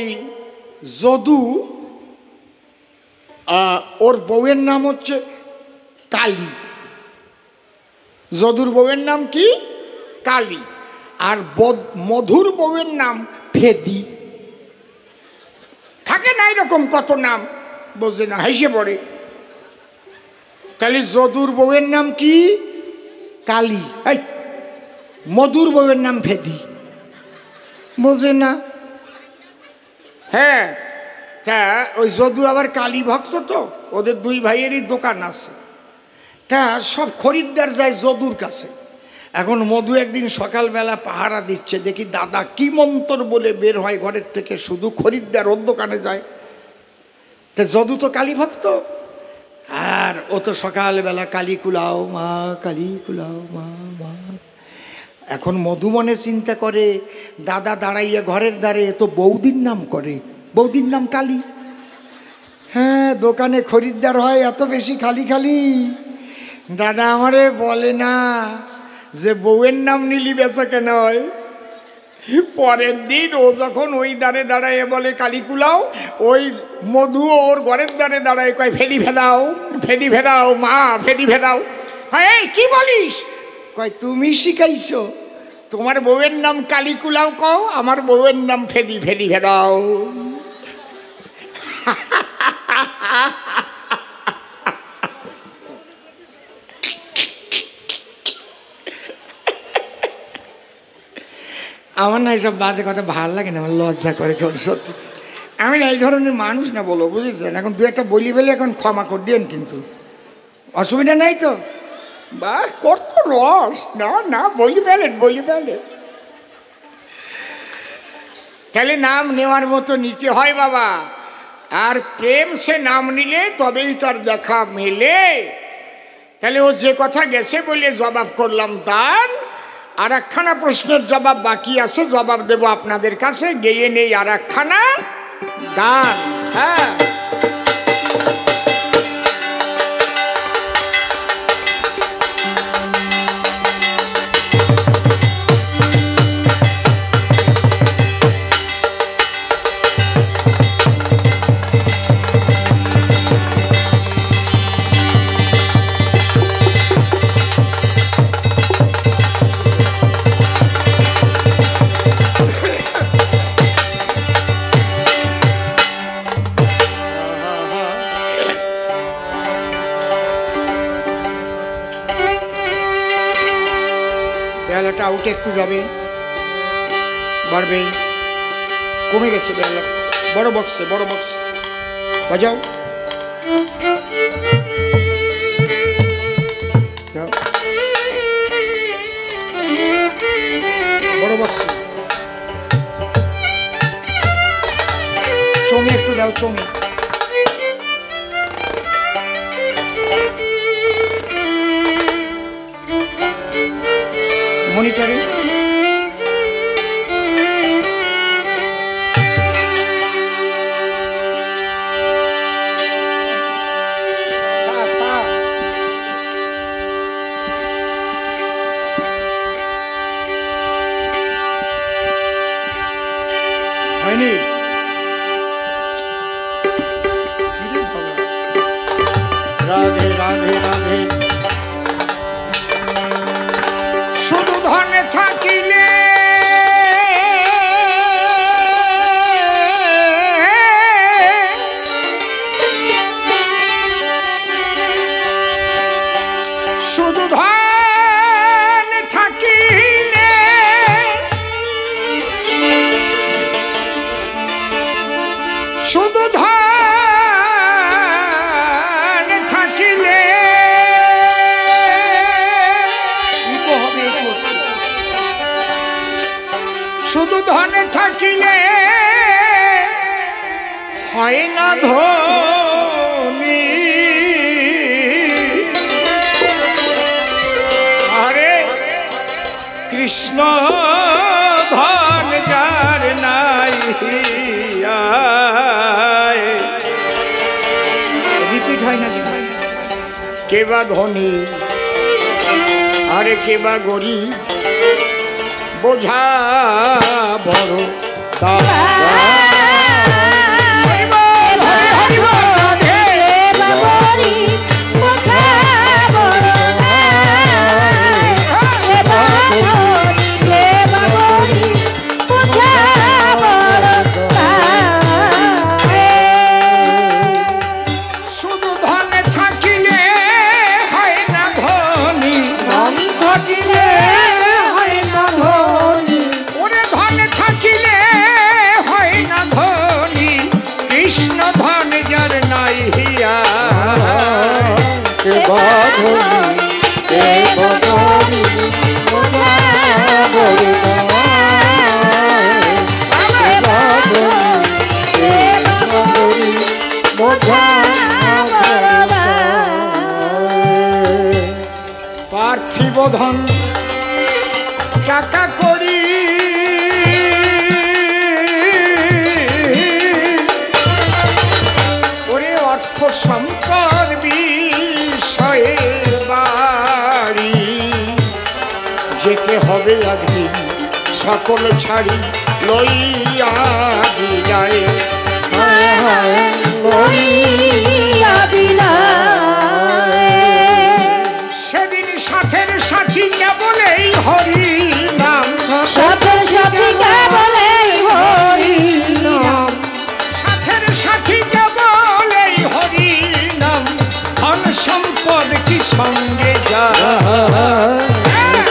যদু, ওর বউয়ের নাম হচ্ছে কালী। যদুর বউয়ের নাম কি? কালী। আর মধুর বউয়ের নাম ফেদি। থাকে না এরকম কত নাম, বোঝে না, হেসে পড়ে। তাহলে যদুর বউয়ের নাম কি? কালী। এই মধুর বউয়ের নাম ফেদি, বোঝে না। হ্যাঁ, তা ওই যদু আবার কালী ভক্ত, তো ওদের দুই ভাইয়েরই দোকান আছে। তা সব খরিদ্দার যায় যদুর কাছে। এখন মধু একদিন সকালবেলা পাহারা দিচ্ছে, দেখি দাদা কি মন্তর বলে বের হয় ঘরের থেকে, শুধু খরিদ্দার ওর দোকানে যায়। তা যদু তো কালী ভক্ত, আর ও তো সকালবেলা কালী কুলাও মা, কালী কুলাও মা মা। এখন মধু মনে চিন্তা করে, দাদা দাঁড়াইয়া ঘরের দ্বারে তো বৌদির নাম করে, বৌদির নাম কালী। হ্যাঁ, দোকানে খরিদ্দার হয় এত বেশি খালি খালি, দাদা আমারে বলে না যে বউয়ের নাম নিলি বেচা কেন হয়। পরের দিন ও যখন ওই দ্বারে দাঁড়ায় বলে কালী কুলাও, ওই মধু ওর ঘরের দ্বারে দাঁড়ায় কয় ফেরি ভেদাও, ফেরি ভেদাও মা, ফেরি ভেদাও। এই কি বলিস? কয় তুমি শিখাইছো, তোমার বউয়ের নাম কালী কুলাও কও, আমার বউয়ের নাম ফেরি ফেরি ভেদাও। আমার না এইসব বাজে কথা ভালো লাগে না, আমার লজ্জা করে কেমন, সত্যি। আমি না এই ধরনের মানুষ না, বলো বুঝেছেন। এখন দু একটা বলি বলে এখন ক্ষমা করে দিন, কিন্তু অসুবিধা নাই তো। বা কত রস, না না বলি পেলেন, বলি পেলেন। তাহলে নাম নেওয়ার মতো নিতে হয় বাবা, আর প্রেম সে নাম নিলে তবেই তার দেখা মেলে। তাহলে ও যে কথা গেছে বলে জবাব করলাম দান। আর একখানা প্রশ্নের জবাব বাকি আছে, জবাব দেব আপনাদের কাছে, গেয়ে নেই আর একখানা গান। হ্যাঁ, বেলাটা আউটে একটু যাবে, বাড়বে, কমে গেছে বেলা। বড় বক্সে, বড় বক্সে বাজাও, বড় বক্সে চমে একটু দাও, চমে। মনিটরে হয়নি। রাধে রাধে রাধে। শুধু ধনে থাকিলে শুধু ধন থাকিলে শুধু ধন থাকিলে শুধু ধনে থাকিলে হয় না ধনী। আরে কৃষ্ণ ধন যার নাই, রিপিট হয় না, কে বা ধনী আরে কে বা গরিব, বোঝা বড় দাদা। থাকিলে হয় না ধনী, ওরে ধন থাকিলে হয় না ধনী, কৃষ্ণ ধন যার নাই হিয়া। কে বা ধনী কে বা ধনী বোঝা বড় পার্থিব ধন টাকা করি ওরে অর্থ সম্পদ বিষয়ে বাড়ি, যেতে হবে একদিন সকল ছাড়ি লইয়া বিদায়। লইয়া বিদায় সেদিন সাথের সাথী কেবলেই হরি নাম, সাথের সাথী কেবলেই হরি নাম, সাথের সাথী কেবলেই হরি নাম, ধন সম্পদ কি সঙ্গে যায়।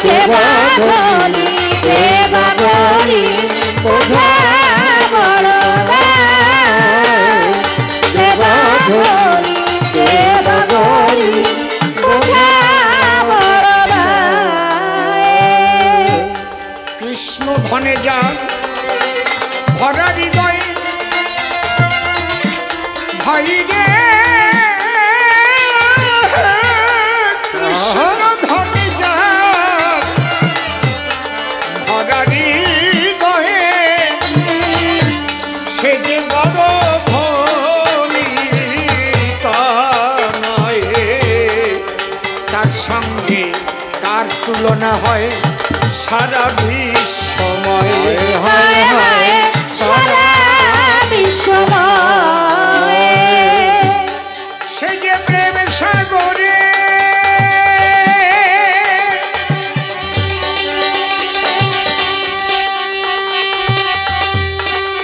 কে বা ধনী কে বা গরিব বোঝা বড় দায়, কে বা ধনী কে বা গরিব বোঝা বড় দায়। কৃষ্ণ ধনে যান ভরা হৃদয় ভাই রে, কৃষ্ণ ধনে যান ভরা হৃদয়ে, সে যে বড় ধনী তা নয়, তার সঙ্গে তার তুলনা হয় সারা বিশ্বময়। হয় হয় সারা বিশ্বময়, সে যে প্রেম সাগরে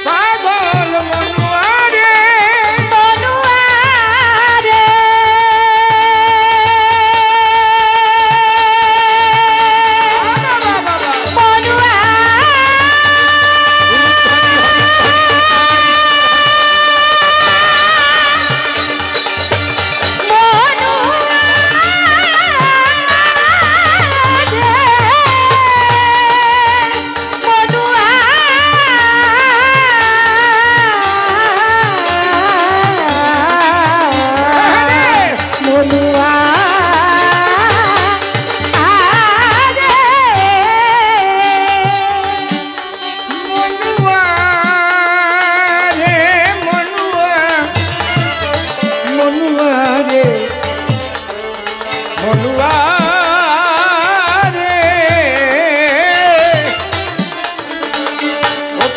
পাগল মনুয়ারে, মনুয়ারে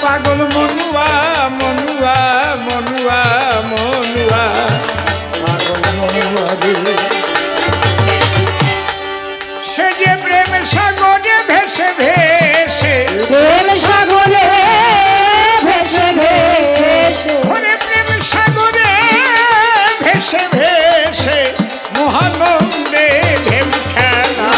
পাগল মনুয়া মনুয়া মনুয়া মনুয়া পাগল মনুয়া রে, সে যে প্রেম সাগরে ভেসে ভেসে, প্রেম সাগরে ভেসে ভেসে, ওরে প্রেম সাগরে ভেসে ভেসে মহানন্দে ঢেউ খেলা।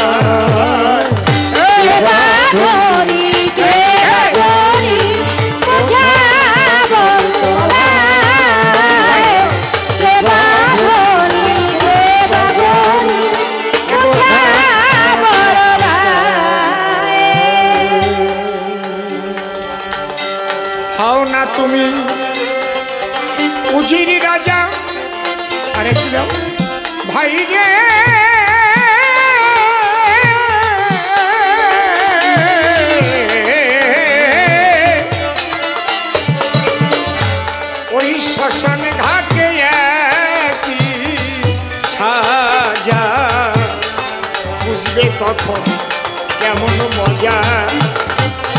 হাও না তুমি উজির রাজা, আরেকটু দাও ভাই রে, ওই শ্মশান ঘাটে একই সাজা, বুঝবে তখন কেমন মজা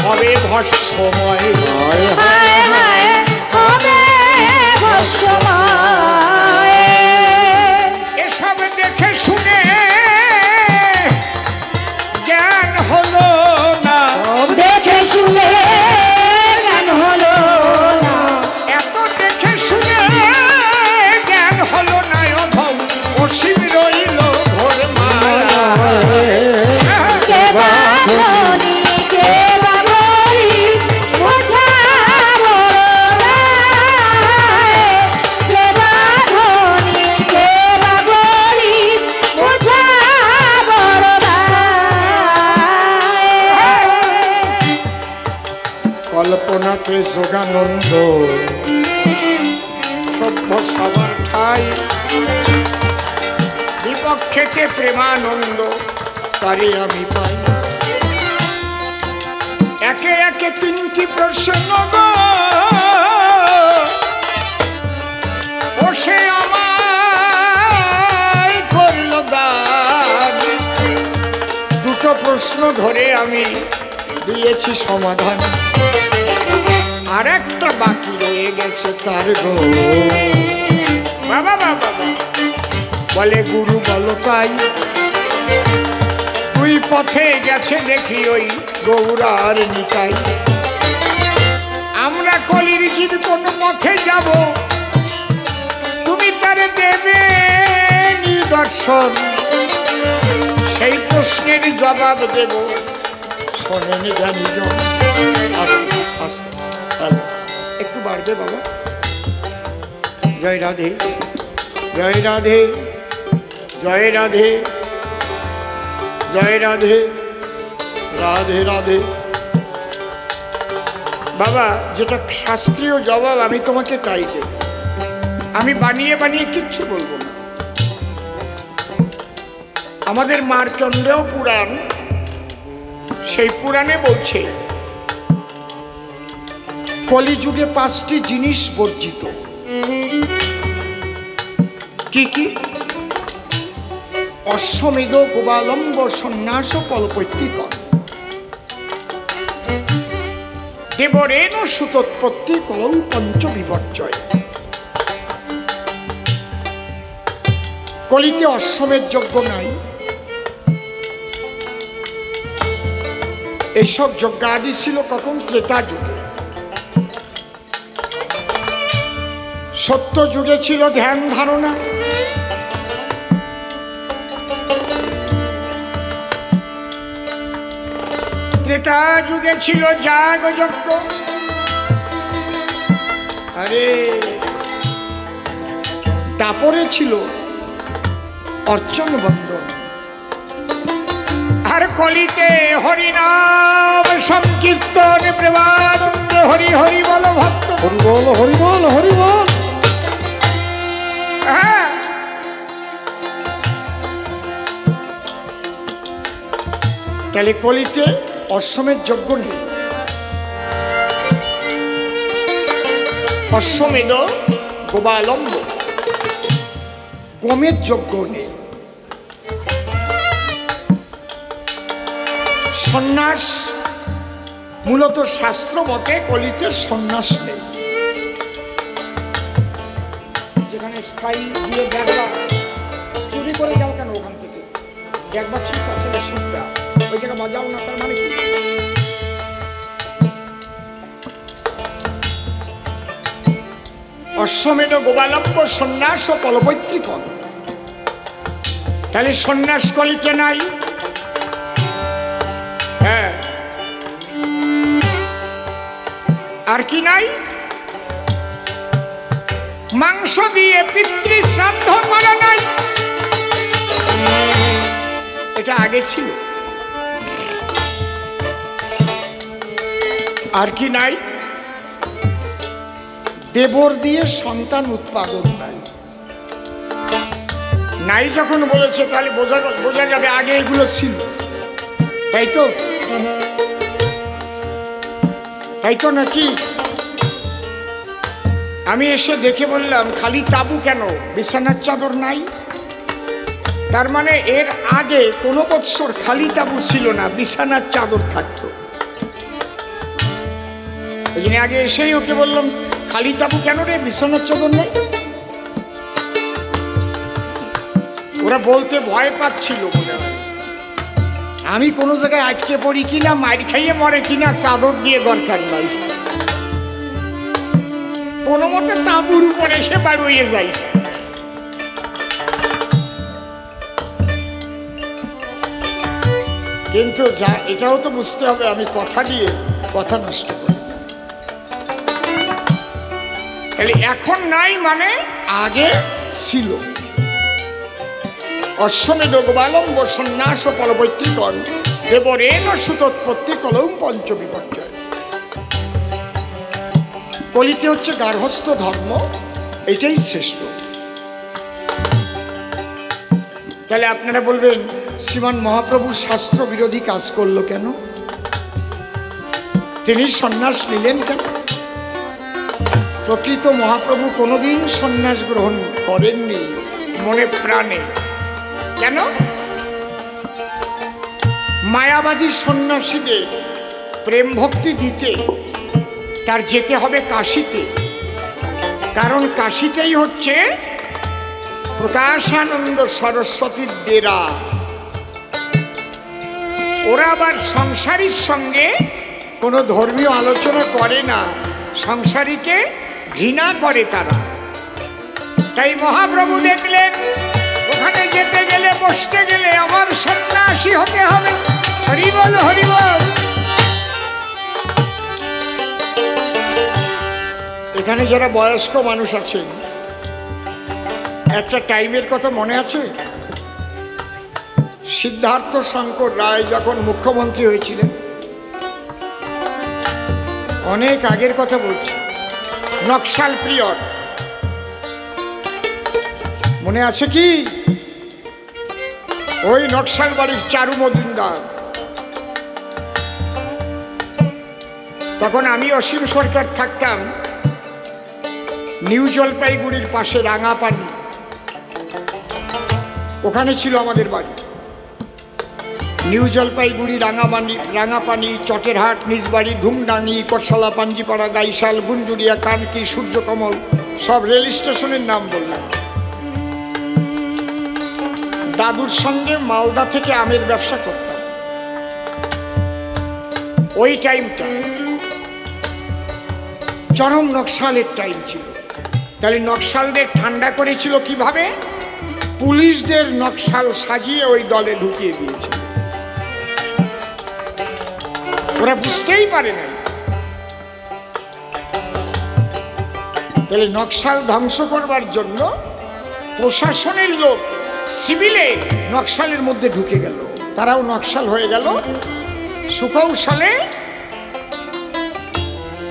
হবে ভস্মময়। হবে ভস্মময়, এসব দেখে শুনে জ্ঞান হলো না, দেখে শুনে জ্ঞান হলো না, এত দেখে শুনে জ্ঞান হলো না, অধম অসীম রইল ঘোর মায়া। কে ধনী কে বা গরিব বোঝাবো রায়, কে বা ধনী কে বা গরিব বোঝাবো রায়। কল্পনাতে যোগানন্দ সভ্য সবার ঠাই, বিপক্ষেতে প্রেমানন্দ তারে আমি পাই। একে একে তিনটি প্রশ্ন গো বসে আমায় করল দান, দুটো প্রশ্ন ধরে আমি দিয়েছি সমাধান, আর একটা বাকি রয়ে গেছে তার গো। বাবা বাবা বলে গুরু বলো তাই, তুই পথে গেছে দেখি ওই গৌরার নিতাই। আমরা কলির জীব কোন পথে যাব, তুমি তারে দেবে নিদর্শন, সেই প্রশ্নের জবাব দেব শোনেন জ্ঞানী জন। আস্তে আস্তে একটু বাড়বে বাবা। জয় রাধে জয় রাধে জয় রাধে জয় রাধে রাধে রাধে। বাবা যেটা শাস্ত্রীয় জবাব আমি তোমাকে তাই দেব, আমি বানিয়ে বানিয়ে কিচ্ছু বলবো না। আমাদের মার্কণ্ডেয় পুরাণ, সেই পুরাণে বলছে কলিযুগে 5টি জিনিস বর্জিত। কি কি? অশ্বমেধ, গোবালম্ব, সন্ন্যাস, কল্পৈত্রিকর, দেবরেণ সুতোৎপত্তি, কলৌ পঞ্চ বিপর্যয়। কলিতে অশ্বমেধ যজ্ঞ নাই, এইসব যজ্ঞ আদি ছিল কখন? ত্রেতা যুগে। সত্য যুগে ছিল ধ্যান ধারণা, ত্রেতা যুগে ছিল যাগ যজ্ঞ, আরে তারপরে ছিল অর্চন বন্দন, আর কলিতে হরিনাম সংকীর্তন প্রেমানন্দ। হরি হরি বল ভক্ত, হরি বল হরি বল হরি বল। হ্যাঁ, তাহলে কলিতে অশ্বমেধ যজ্ঞ নেই। অশ্বমেধ, গোবালম্ব, গোমের যজ্ঞ নেই। সন্ন্যাস মূলত শাস্ত্র মতে কলিতে সন্ন্যাস নেই। যেখানে স্থায়ী দিয়ে দেখবা, চুরি করে যাও কেন ওখান থেকে? দেখবা ঠিক আছে সুখটা, ওই জায়গায় বাজাও না, তার মানে কি? অশ্বমেধ, গোবালম্ব, সন্ন্যাস ও কল্পৈত্রিকর। তাহলে সন্ন্যাস কলিতে নাই। হ্যাঁ, আর কি নাই? মাংস দিয়ে পিতৃ শ্রাদ্ধ করা নাই, এটা আগে ছিল। আর কি নাই? দেবর দিয়ে সন্তান উৎপাদন নাই। নাই যখন বলেছে তাহলে বোঝা যাবে আগে এগুলো ছিল, তাই তো? তাই তো নাকি? আমি এসে দেখে বললাম খালি তাবু কেন, বিছানার চাদর নাই? তার মানে এর আগে কোনো বৎসর খালি তাবু ছিল না, বিছানার চাদর থাকতো। এই জন্য আগে এসেই ওকে বললাম খালি তাবু কেন রে, বিছানার চাদর নেই? ওরা বলতে ভয় পাচ্ছিল মনে হয়। আমি কোনো জায়গায় আটকে পড়ি কিনা, মার খাইয়ে মরে কিনা, চাদর দিয়ে দরকার নাই, কোনো মতে তাঁবুর উপরে এসে বাড়িয়ে যাই। কিন্তু যা এটাও তো বুঝতে হবে, আমি কথা দিয়ে কথা নষ্ট করি না। তাহলে এখন নাই মানে আগে ছিল। অশ্বমেধ গোপালম্ব সন্ন্যাস পরবৈত্রিকণ দেবরেণ সুতোৎপত্তি কলৌ পঞ্চবিপর্যয়। কলিতে হচ্ছে গার্হস্থ্য ধর্ম, এটাই শ্রেষ্ঠ। তাহলে আপনারা বলবেন শ্রীমান মহাপ্রভু শাস্ত্র বিরোধী কাজ করলো কেন? তিনি সন্ন্যাস নিলেন কেন? প্রকৃত মহাপ্রভু কোনোদিন সন্ন্যাস গ্রহণ করেননি মনে প্রাণে। কেন? মায়াবাদী সন্ন্যাসীদের প্রেম ভক্তি দিতে তার যেতে হবে কাশীতে, কারণ কাশীতেই হচ্ছে প্রকাশানন্দ সরস্বতীর ডেরা। ওরা আবার সংসারীর সঙ্গে কোনো ধর্মীয় আলোচনা করে না, সংসারীকে ঘৃণা করে তারা। তাই মহাপ্রভু দেখলেন ওখানে যেতে গেলে, বসতে গেলে আমার সন্ন্যাসী হতে হবে। হরি বল, হরি বল। এখানে যারা বয়স্ক মানুষ আছেন, একটা টাইমের কথা মনে আছে? সিদ্ধার্থ শঙ্কর রায় যখন মুখ্যমন্ত্রী হয়েছিলেন, অনেক আগের কথা বলছি, নকশাল পিরিয়ড মনে আছে কি? ওই নকশাল বাড়ির চারু মজুমদার, তখন আমি অসীম সরকার থাকতাম নিউ জলপাইগুড়ির পাশে রাঙাপানি, ওখানে ছিল আমাদের বাড়ি। নিউ জলপাইগুড়ি, রাঙাপানি, চটেরহাট, নিজবাড়ি, ধুমডাঙ্গি, করশালা, পাঞ্জিপাড়া, গাইশাল, গুঞ্জুরিয়া, কানকি, সূর্যকমল, সব রেল স্টেশনের নাম বললাম। দাদুর সঙ্গে মালদা থেকে আমের ব্যবসা করতাম। ওই টাইমটা চরম নকশালের টাইম ছিল। তাহলে নকশালদের ঠান্ডা করেছিল কিভাবে? পুলিশদের নকশাল সাজিয়ে ওই দলে ঢুকিয়ে দিয়েছিল। ওরা বুঝতেই পারে না। তাহলে নকশাল ধ্বংস করবার জন্য প্রশাসনের লোক সিভিলে নকশালের মধ্যে ঢুকে গেল, তারাও নকশাল হয়ে গেল। সুকৌশলে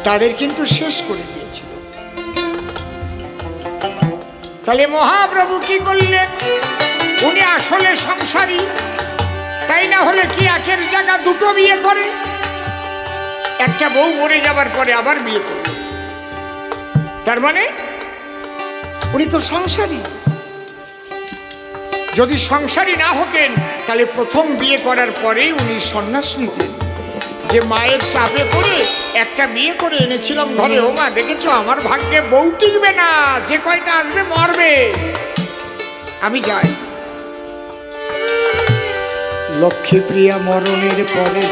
তাদের কিন্তু শেষ করে দিয়েছিল। তাহলে মহাপ্রভু কি করলেন? উনি আসলে সংসারী, তাই না হলে কি একের জায়গা দুটো বিয়ে করে? একটা বউ মরে যাবার পরে আবার বিয়ে করে, তার মানে উনি তো সংসারী। যদি সংসারী না হতেন তাহলে প্রথম বিয়ে করার পরেই উনি সন্ন্যাস নিতেন। যে মায়ের চাপে পড়ে একটা বিয়ে করে এনেছিলাম ঘরে, ও মা দেখেছো আমার ভাগ্যে বউ টিকবে না, যে কয়টা আসবে মরবে, আমি যাই। লক্ষ্মীপ্রিয়া মরণের পরে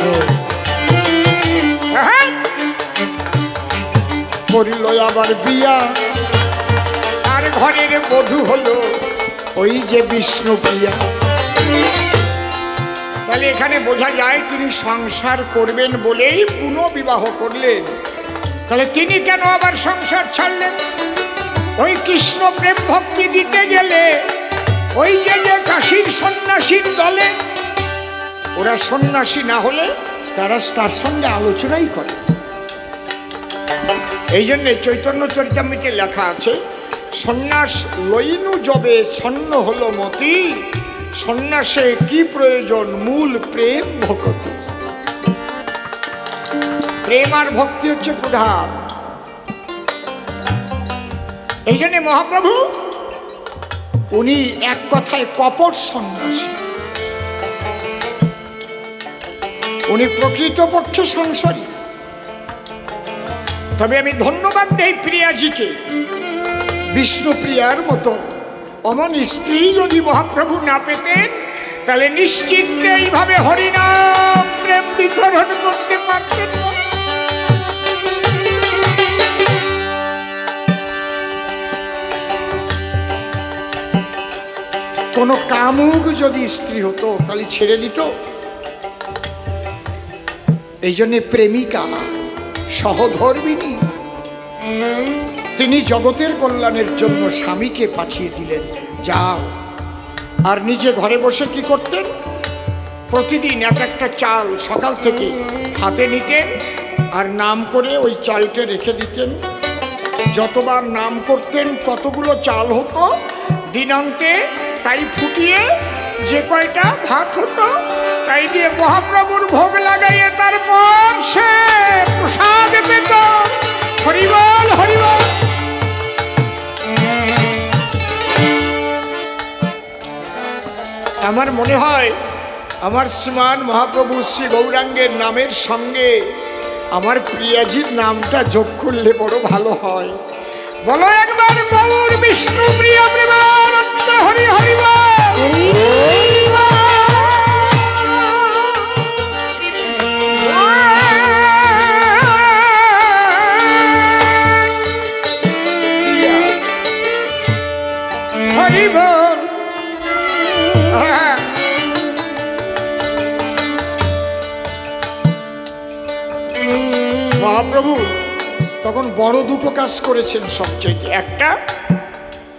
করিল আবার বিয়া, আর ঘরের বধূ হলো ওই যে বিষ্ণুপ্রিয়া। তাহলে এখানে বোঝা যায় তিনি সংসার করবেন বলেই পুনঃবিবাহ করলেন। তাহলে তিনি কেন আবার সংসার ছাড়লেন? ওই কৃষ্ণ প্রেম ভক্তি দিতে গেলে ওই যে কাশীর সন্ন্যাসীর দলে, ওরা সন্ন্যাসী না হলে তারা তার সঙ্গে আলোচনাই করে। এই জন্যে চৈতন্য চরিতামৃতে লেখা আছে, সন্ন্যাস লইনু যবে ছন্ন হলো মতি, সন্ন্যাসে কি প্রয়োজন মূল প্রেম ভক্তি। প্রেম আর ভক্তি হচ্ছে প্রধান। এই জন্য মহাপ্রভু উনি এক কথায় কপট সন্ন্যাসী, উনি প্রকৃতপক্ষে সংসারী। তবে আমি ধন্যবাদ দেই প্রিয়াজিকে, বিষ্ণুপ্রিয়ার মতো অমন স্ত্রী যদি মহাপ্রভু না পেতেন তাহলে নিশ্চিন্তে এইভাবে হরিনাম প্রেম বিতরণ করতে পারতেন না। কোন কামুক যদি স্ত্রী হতো তাহলে ছেড়ে দিত? এই জন্যে প্রেমিকা সহধর্মিণী তিনি জগতের কল্যাণের জন্য স্বামীকে পাঠিয়ে দিলেন, যাও। আর নিজে ঘরে বসে কি করতেন? প্রতিদিন এক একটা চাল সকাল থেকে হাতে নিতেন আর নাম করে ওই চালটা রেখে দিতেন। যতবার নাম করতেন ততগুলো চাল হতো, দিনান্তে তাই ফুটিয়ে যে কয়টা ভাত হতো তাই দিয়ে মহাপ্রভুর ভোগ লাগাইয়ে তারপর সে প্রসাদ পেত। হরিবল হরিবল। আমার মনে হয় আমার শ্রীমান মহাপ্রভু শ্রী গৌরাঙ্গের নামের সঙ্গে আমার প্রিয়াজির নামটা যোগ করলে বড় ভালো হয়। বলো একবার গৌর বিষ্ণু প্রিয় প্রেমানন্দ হরি হরিবল। হরিবল। মহাপ্রভু তখন বড় দুটো কাজ করেছেন সবচেয়ে। একটা,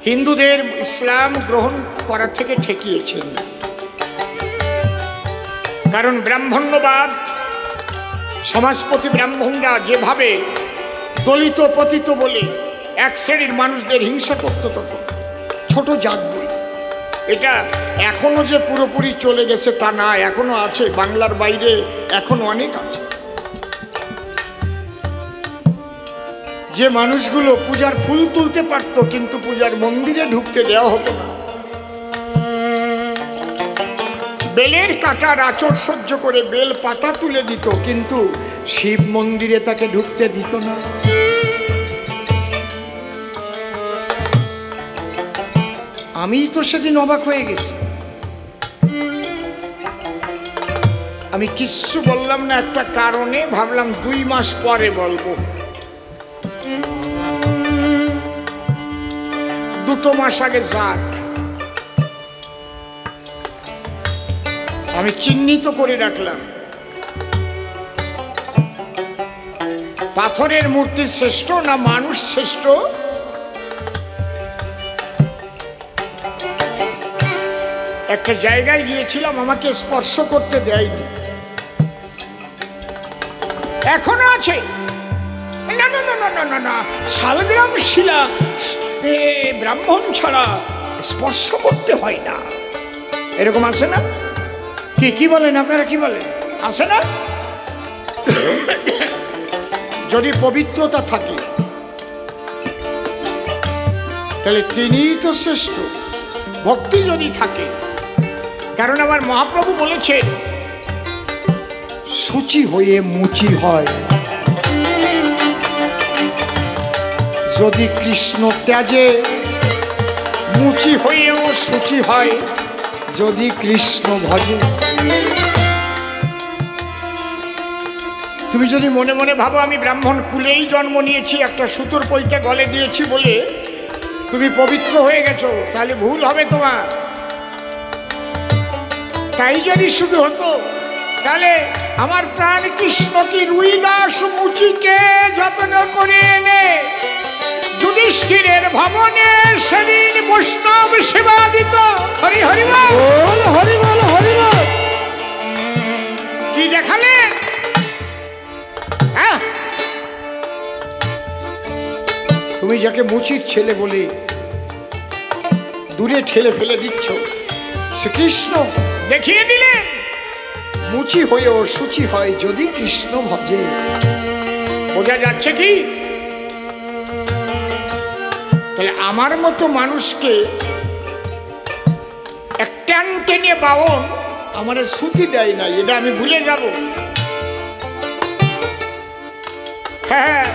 হিন্দুদের ইসলাম গ্রহণ করা থেকে ঠেকিয়েছেন, কারণ ব্রাহ্মণ্যবাদ, সমাজপতি ব্রাহ্মণরা যেভাবে দলিত পতিত বলে এক শ্রেণীর মানুষদের হিংসা করত, তখন ছোট জাত বলে। এটা এখনো যে পুরোপুরি চলে গেছে তা না, এখনো আছে, বাংলার বাইরে এখনো অনেক আছে। যে মানুষগুলো পূজার ফুল তুলতে পারত কিন্তু পূজার মন্দিরে ঢুকতে দেওয়া হতো না, বেলের কাটার আঁচড় সহ্য করে বেল পাতা তুলে দিত কিন্তু শিব মন্দিরে তাকে ঢুকতে দিত না। আমি তো সেদিন অবাক হয়ে গেছি। আমি কিচ্ছু বললাম না একটা কারণে, ভাবলাম 2 মাস পরে বলবো। 2 মাস আগে যাক আমি চিহ্নিত করে রাখলাম, পাথরের মূর্তি শ্রেষ্ঠ না মানুষ শ্রেষ্ঠ? একটা জায়গায় গিয়েছিলাম, আমাকে স্পর্শ করতে দেয়নি, এখনো আছে। না না না না না না, শালগ্রাম শিলা ব্রাহ্মণ ছাড়া স্পর্শ করতে হয় না, এরকম আছে না? কি বলেন আপনারা, কি বলেন? আছে না? যদি পবিত্রতা থাকে তাহলে তিনিই তো শ্রেষ্ঠ। ভক্তি যদি থাকে, কারণ আমার মহাপ্রভু বলেছেন শুচি হয়ে মুচি হয়, যদি কৃষ্ণ ত্যাজে মুচি হয়েও শুচি হয়, যদি কৃষ্ণ ভজে। তুমি যদি মনে মনে ভাবো আমি ব্রাহ্মণ কুলেই জন্ম নিয়েছি, একটা সুতোর পৈতে গলে দিয়েছি বলে তুমি পবিত্র হয়ে গেছো, তাহলে ভুল হবে তোমার। তাই যদি শুধু হতো তাহলে আমার প্রাণ কৃষ্ণ কি রুই দাস মুচিকে যত্ন করে এনে যুধিষ্ঠিরের ভবনে সেদিন বৈষ্ণব সেবা দিত। হরি হরি বল, হরি বল, হরি বল। কি দেখালেন? হ্যাঁ, তুমি যাকে মুচির ছেলে বলে দূরে ঠেলে ফেলে দিচ্ছ, শ্রীকৃষ্ণ দেখিয়ে দিলেন মুচি হয়েও শুচি হয় যদি কৃষ্ণ ভজে। বোঝা যাচ্ছে কি? তাহলে আমার মতো মানুষকে এক টান টেনে বাউন আমারে শ্রুতি দেয় না, এটা আমি ভুলে যাব। হ্যাঁ,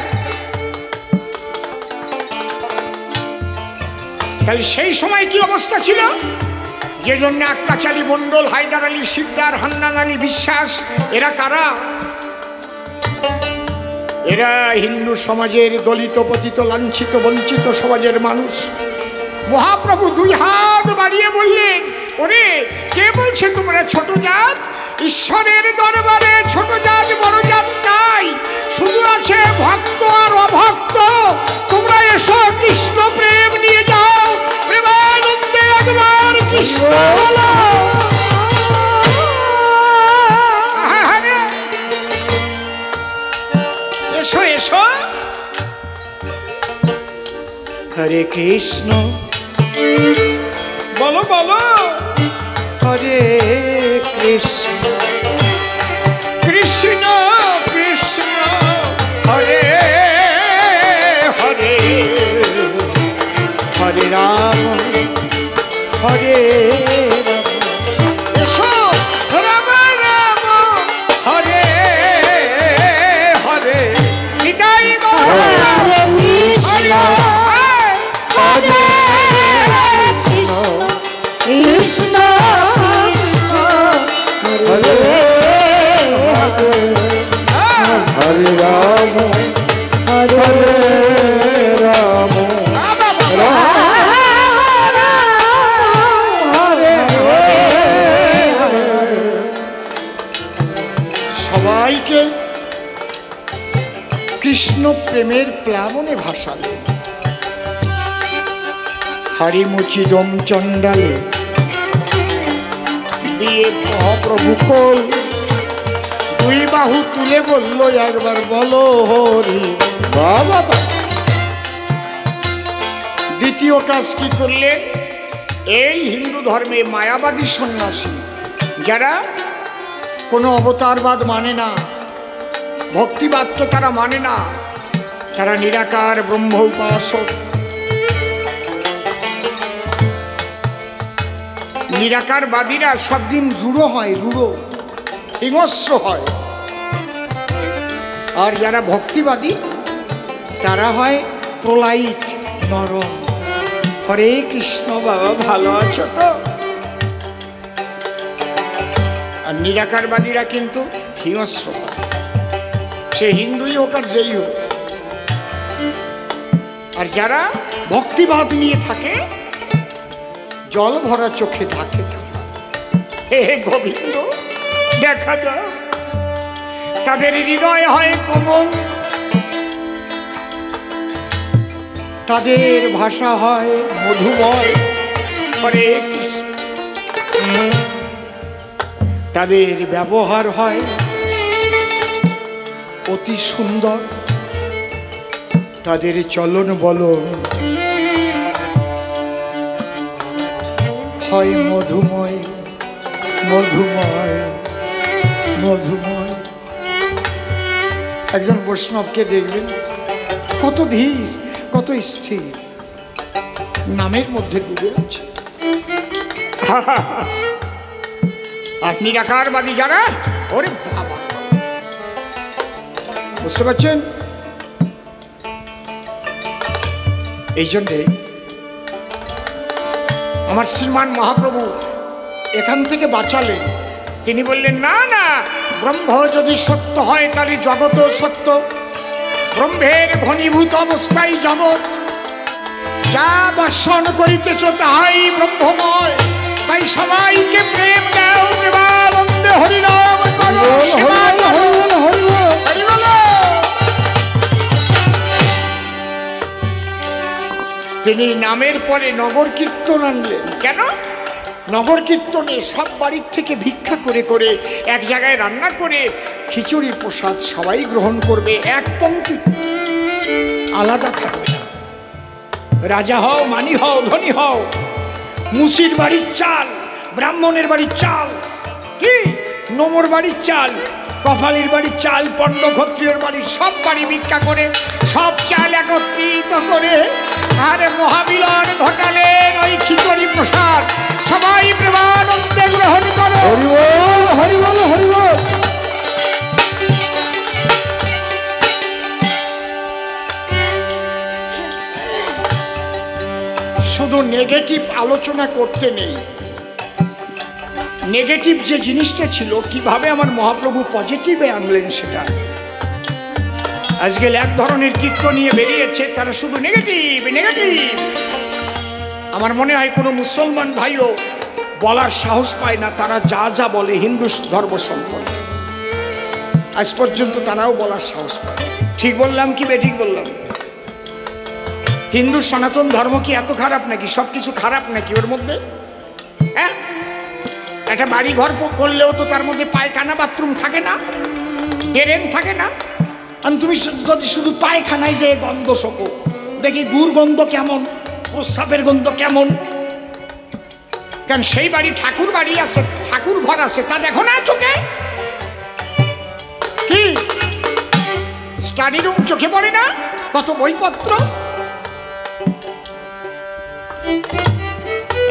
তাহলে সেই সময় কি অবস্থা ছিল? যে জন্য আক্কাচ আলী মন্ডল, হায়দার আলী শিকদার, হান্নান আলী বিশ্বাস, এরা কারা? এরা হিন্দু সমাজের দলিত পতিত লাঞ্ছিত বঞ্চিত সমাজের মানুষ। মহাপ্রভু 2 হাত বাড়িয়ে বললেন, ওরে কে বলছে তোমরা ছোট জাত? ঈশ্বরের দরবারে ছোট জাত বড় জাত কৃষ্ণ বলো। এসো এসো। হরে কৃষ্ণ বলো বলো। হরে কৃষ্ণ কৃষ্ণ কৃষ্ণ হরে হরে, হরে রাম হরে রাম। এসো রাম রাম হরে হরে। নিতাই গৌর হরে কৃষ্ণ হরে কৃষ্ণ কৃষ্ণ কৃষ্ণ হরে হরে, হরে রাম হরে রাম সবাইকে কৃষ্ণ প্রেমের প্লাবনে ভাসালেন। হারিমুচিদম চণ্ডালে দিয়ে মহাপ্রভু কোল, দুই বাহু তুলে বলল একবার বলো হরি বাবা। দ্বিতীয় কাজ কি করলেন? এই হিন্দু ধর্মে মায়াবাদী সন্ন্যাসী যারা কোনো অবতারবাদ মানে না, ভক্তিবাদকে তারা মানে না, তারা নিরাকার ব্রহ্ম উপাসক। নিরাকারবাদীরা সব দিন রূঢ় হয়, রূঢ় হিংস্র হয়। আর যারা ভক্তিবাদী তারা হয় প্রলাইট, নরম। হরে কৃষ্ণ বাবা, ভালো আছো তো? আর নিরাকারবাদীরা কিন্তু হিংস্র হয়, সে হিন্দুই হোক আর যেই হোক। আর যারা ভক্তিবাদ নিয়ে থাকে জল ভরা চোখে থাকে তারা, হে গোবিন্দ দেখা দাও। তাদের হৃদয় হয় কোমল, তাদের ভাষা হয় মধুময়। হরে কৃষ্ণ। তাদের ব্যবহার হয় অতি সুন্দর, তাদের চলন বলন হয় মধুময় মধুময় মধুময়। একজন বৈষ্ণবকে দেখবেন কত ধীর, কত স্থির, নামের মধ্যে ডুবে আছে। আর নিরাকারবাদী যারা, ওরে বাবা, বুঝতে পারছেন? এই জন্যে আমার শ্রীমান মহাপ্রভু এখান থেকে বাঁচালেন। তিনি বললেন না না, ব্রহ্ম যদি সত্য হয় তাহলে জগৎও সত্য। ব্রহ্মের ঘনীভূত অবস্থায় জগৎ, যা দর্শন করিতেছ তাহাই ব্রহ্মময়। তাই সবাইকে প্রেম দাও, প্রেমানন্দে হরিনাম করো, সেবা করো। তিনি নামের পরে নগর কীর্তন আনলেন। কেন? নগর কীর্তনে সব বাড়ির থেকে ভিক্ষা করে করে এক জায়গায় রান্না করে খিচুড়ি প্রসাদ সবাই গ্রহণ করবে, এক পংক্তি, আলাদা থাকবে না। রাজা হও, মানি হও, ধনী হও, মুসির বাড়ির চাল, ব্রাহ্মণের বাড়ির চাল, কি নোমর বাড়ির চাল, কপালির বাড়ির চাল, পণ্ড ক্ষত্রিয়র বাড়ির সব বাড়ি ভিক্ষা করে সব চাল একত্রিত করে আর মহামিলন ঘটালেন ওই খিচুড়ি প্রসাদ। সবাই প্রেমানন্দে গ্রহণ করো। হরি বল, হরি বল, হরি বল। শুধু নেগেটিভ আলোচনা করতে নেই, নেগেটিভ যে জিনিসটা ছিল কিভাবে আমার মহাপ্রভু পজিটিভে আনলেন সেটা। আজকাল এক ধরনের কীর্তন নিয়ে বেরিয়েছে, তারা শুধু নেগেটিভ নেগেটিভ। আমার মনে হয় কোনো মুসলমান ভাইও বলার সাহস পায় না তারা যা যা বলে হিন্দু ধর্ম সম্পর্কে। আজ পর্যন্ত তারাও বলার সাহস পায়। ঠিক বললাম কি বেঠিক বললাম? হিন্দু সনাতন ধর্ম কি এত খারাপ নাকি? সব কিছু খারাপ নাকি ওর মধ্যে? হ্যাঁ, একটা বাড়ি ঘর করলেও তো তার মধ্যে পায়খানা বাথরুম থাকে না, ড্রেন থাকে না। আর তুমি যদি শুধু পায়খানায় যে গন্ধ শোকো, দেখি গুড় গন্ধ কেমন, প্রস্রাবের গন্ধ কেমন, কারণ সেই বাড়ি ঠাকুর বাড়ি আছে, ঠাকুর ঘর আছে, তা দেখো না চোখে? কি স্টাডি রুম চোখে পড়ে না? কত বইপত্র।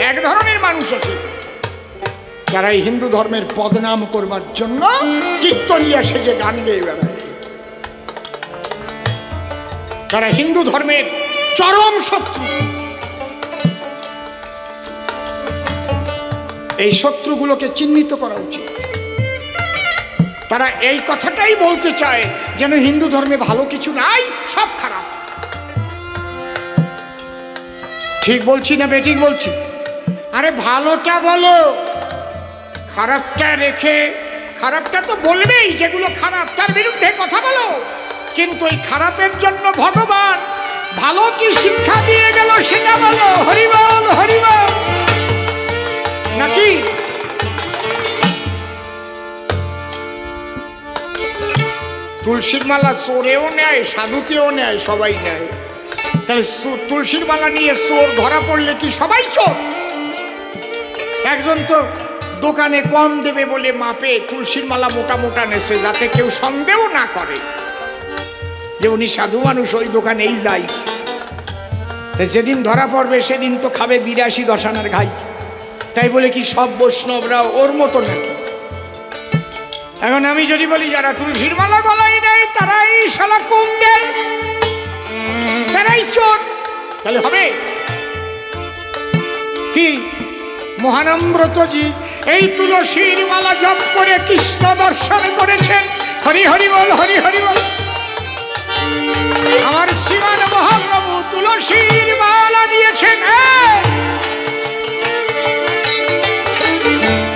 এক ধরনের মানুষ আছে যারা এই হিন্দু ধর্মের বদনাম করবার জন্য কীর্তনিয়া সেজে গান গেয়ে বেড়ায়। তারা হিন্দু ধর্মের চরম শত্রু। এই শত্রুগুলোকে চিহ্নিত করা উচিত। তারা এই কথাটাই বলতে চায় যেন হিন্দু ধর্মে ভালো কিছু নাই, সব খারাপ। ঠিক বলছি না বেঠিক বলছি? আরে ভালোটা বলো, খারাপটা রেখে, খারাপটা তো বলবেই, যেগুলো খারাপ তার বিরুদ্ধে কথা বলো, কিন্তু এই খারাপের জন্য ভগবান ভালো কি শিক্ষা দিয়ে গেল সেটা বলো। হরিবল হরিবল। নাকি তুলসীর মালা চোরেও নেয়, সাধুতেও নেয়, সবাই নেয়। তাহলে তুলসীর মালা নিয়ে চোর ধরা পড়লে কি সবাই চোর? একজন তো দোকানে কম দেবে বলে মাপে তুলসীর মালা মোটা মোটা নেছে, যাতে কেউ সন্দেহ না করে যে উনি সাধু মানুষ, ওই দোকানেই যাই। যেদিন ধরা পড়বে সেদিন তো খাবে 82 দশানার ঘাই। তাই বলে কি সব বৈষ্ণবরা ওর মতো নাকি? এখন আমি যদি বলি যারা তুলসীর মালা গলায় নেয় তারাই শালা কম দেয়, তারাই চোর, তাহলে হবে কি? মহানম্রতজি এই তুলসীর মালা জপ করে কৃষ্ণ দর্শন করেছেন। হরি হরি বল, হরি হরি বল। আমার শ্রীমান মহাপ্রভু তুলসীর মালা নিয়েছেন।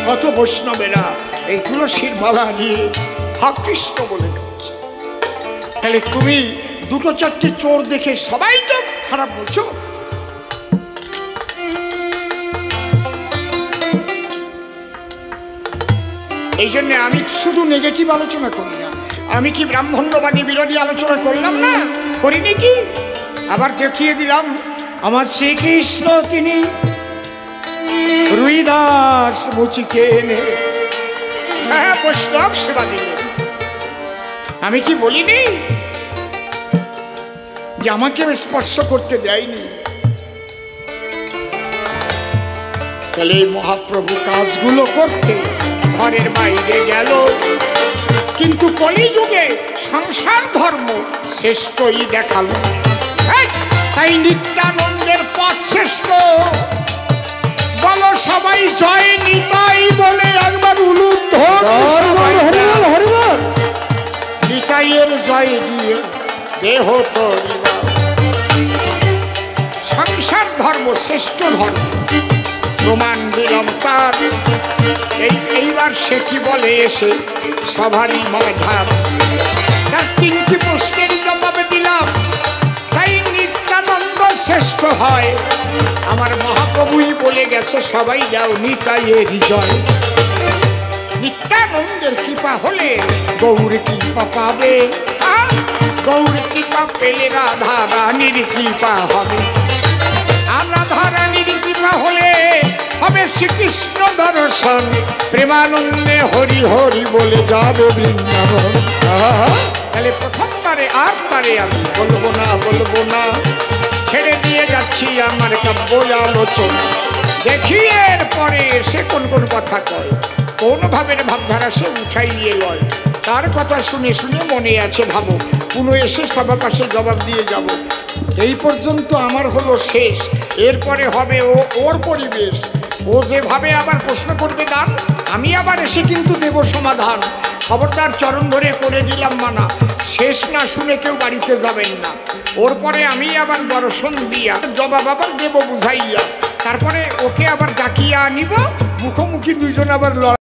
কত বৈষ্ণবেরা এই তুলসীর মালা নিয়ে হা কৃষ্ণ বলে গেছে। তাহলে তুমি দুটো চারটে চোর দেখে সবাই তো খারাপ বলছো? এই জন্য আমি শুধু নেগেটিভ আলোচনা করি না। আমি কি ব্রাহ্মণ্যবাদী বিরোধী আলোচনা করলাম না? করিনি কি? আবার দেখিয়ে দিলাম আমার শ্রীকৃষ্ণ তিনি রুইদাস মুচিকে এনে বৈষ্ণব সেবা দিলেন। আমি কি বলিনি যে আমাকে স্পর্শ করতে দেয়নি? তাহলে এই মহাপ্রভু কাজগুলো করতে ঘরের বাইরে গেল, কিন্তু কলিযুগে সংসার ধর্ম শ্রেষ্ঠই দেখালো। তাই নিত্যানন্দের পথ শ্রেষ্ঠ। বলো সবাই জয় নিতাই বলে একবার উলুধ্বনি। নিতাইয়ের জয় দিয়ে দেহ তরি। সংসার ধর্ম শ্রেষ্ঠ ধর্ম, প্রমাণ দিলাম তার। এইবার সে কি বলে এসে সবারই মাঝার। তার 3টি প্রশ্নের জবাবে দিলাম। তাই নিত্যানন্দ শ্রেষ্ঠ হয়। আমার মহাপ্রভুই বলে গেছে সবাই যাও নিতাইয়ের জয়। নিত্যানন্দের কৃপা হলে গৌর কৃপা পাবে। গৌর কৃপা পেলে রাধা রানীর কৃপা হবে। আর রাধা রানীর কৃপা হলে হবে শ্রীকৃষ্ণ দর্শন। প্রেমানন্দে হরি হরি বলে যাবে বৃন্দাবন। তাহলে প্রথমবারে আর তারে আমি বলবো না, বলবো না, ছেড়ে দিয়ে যাচ্ছি আমার কাব্য আলোচনা। দেখি এর পরে সে কোন কোন কথা কয়, কোন ভাবের ভাবধারা সে উঠাই নিয়ে লয়। তার কথা শুনে শুনে মনে আছে ভাবো, পুনঃ এসে সবার কাছে জবাব দিয়ে যাব। এই পর্যন্ত আমার হলো শেষ। এরপরে হবে ওর পরিবেশ। ও যেভাবে আবার প্রশ্ন করবে দান, আমি আবার এসে কিন্তু দেব সমাধান। খবরদার চরণ ধরে করে দিলাম মানা। শেষ না শুনে কেউ বাড়িতে যাবেন না। ওর পরে আমি আবার দর্শন দিয়া জবাব আবার দেব বুঝাইয়া। তারপরে ওকে আবার ডাকিয়া আনিব, মুখোমুখি দুইজন আবার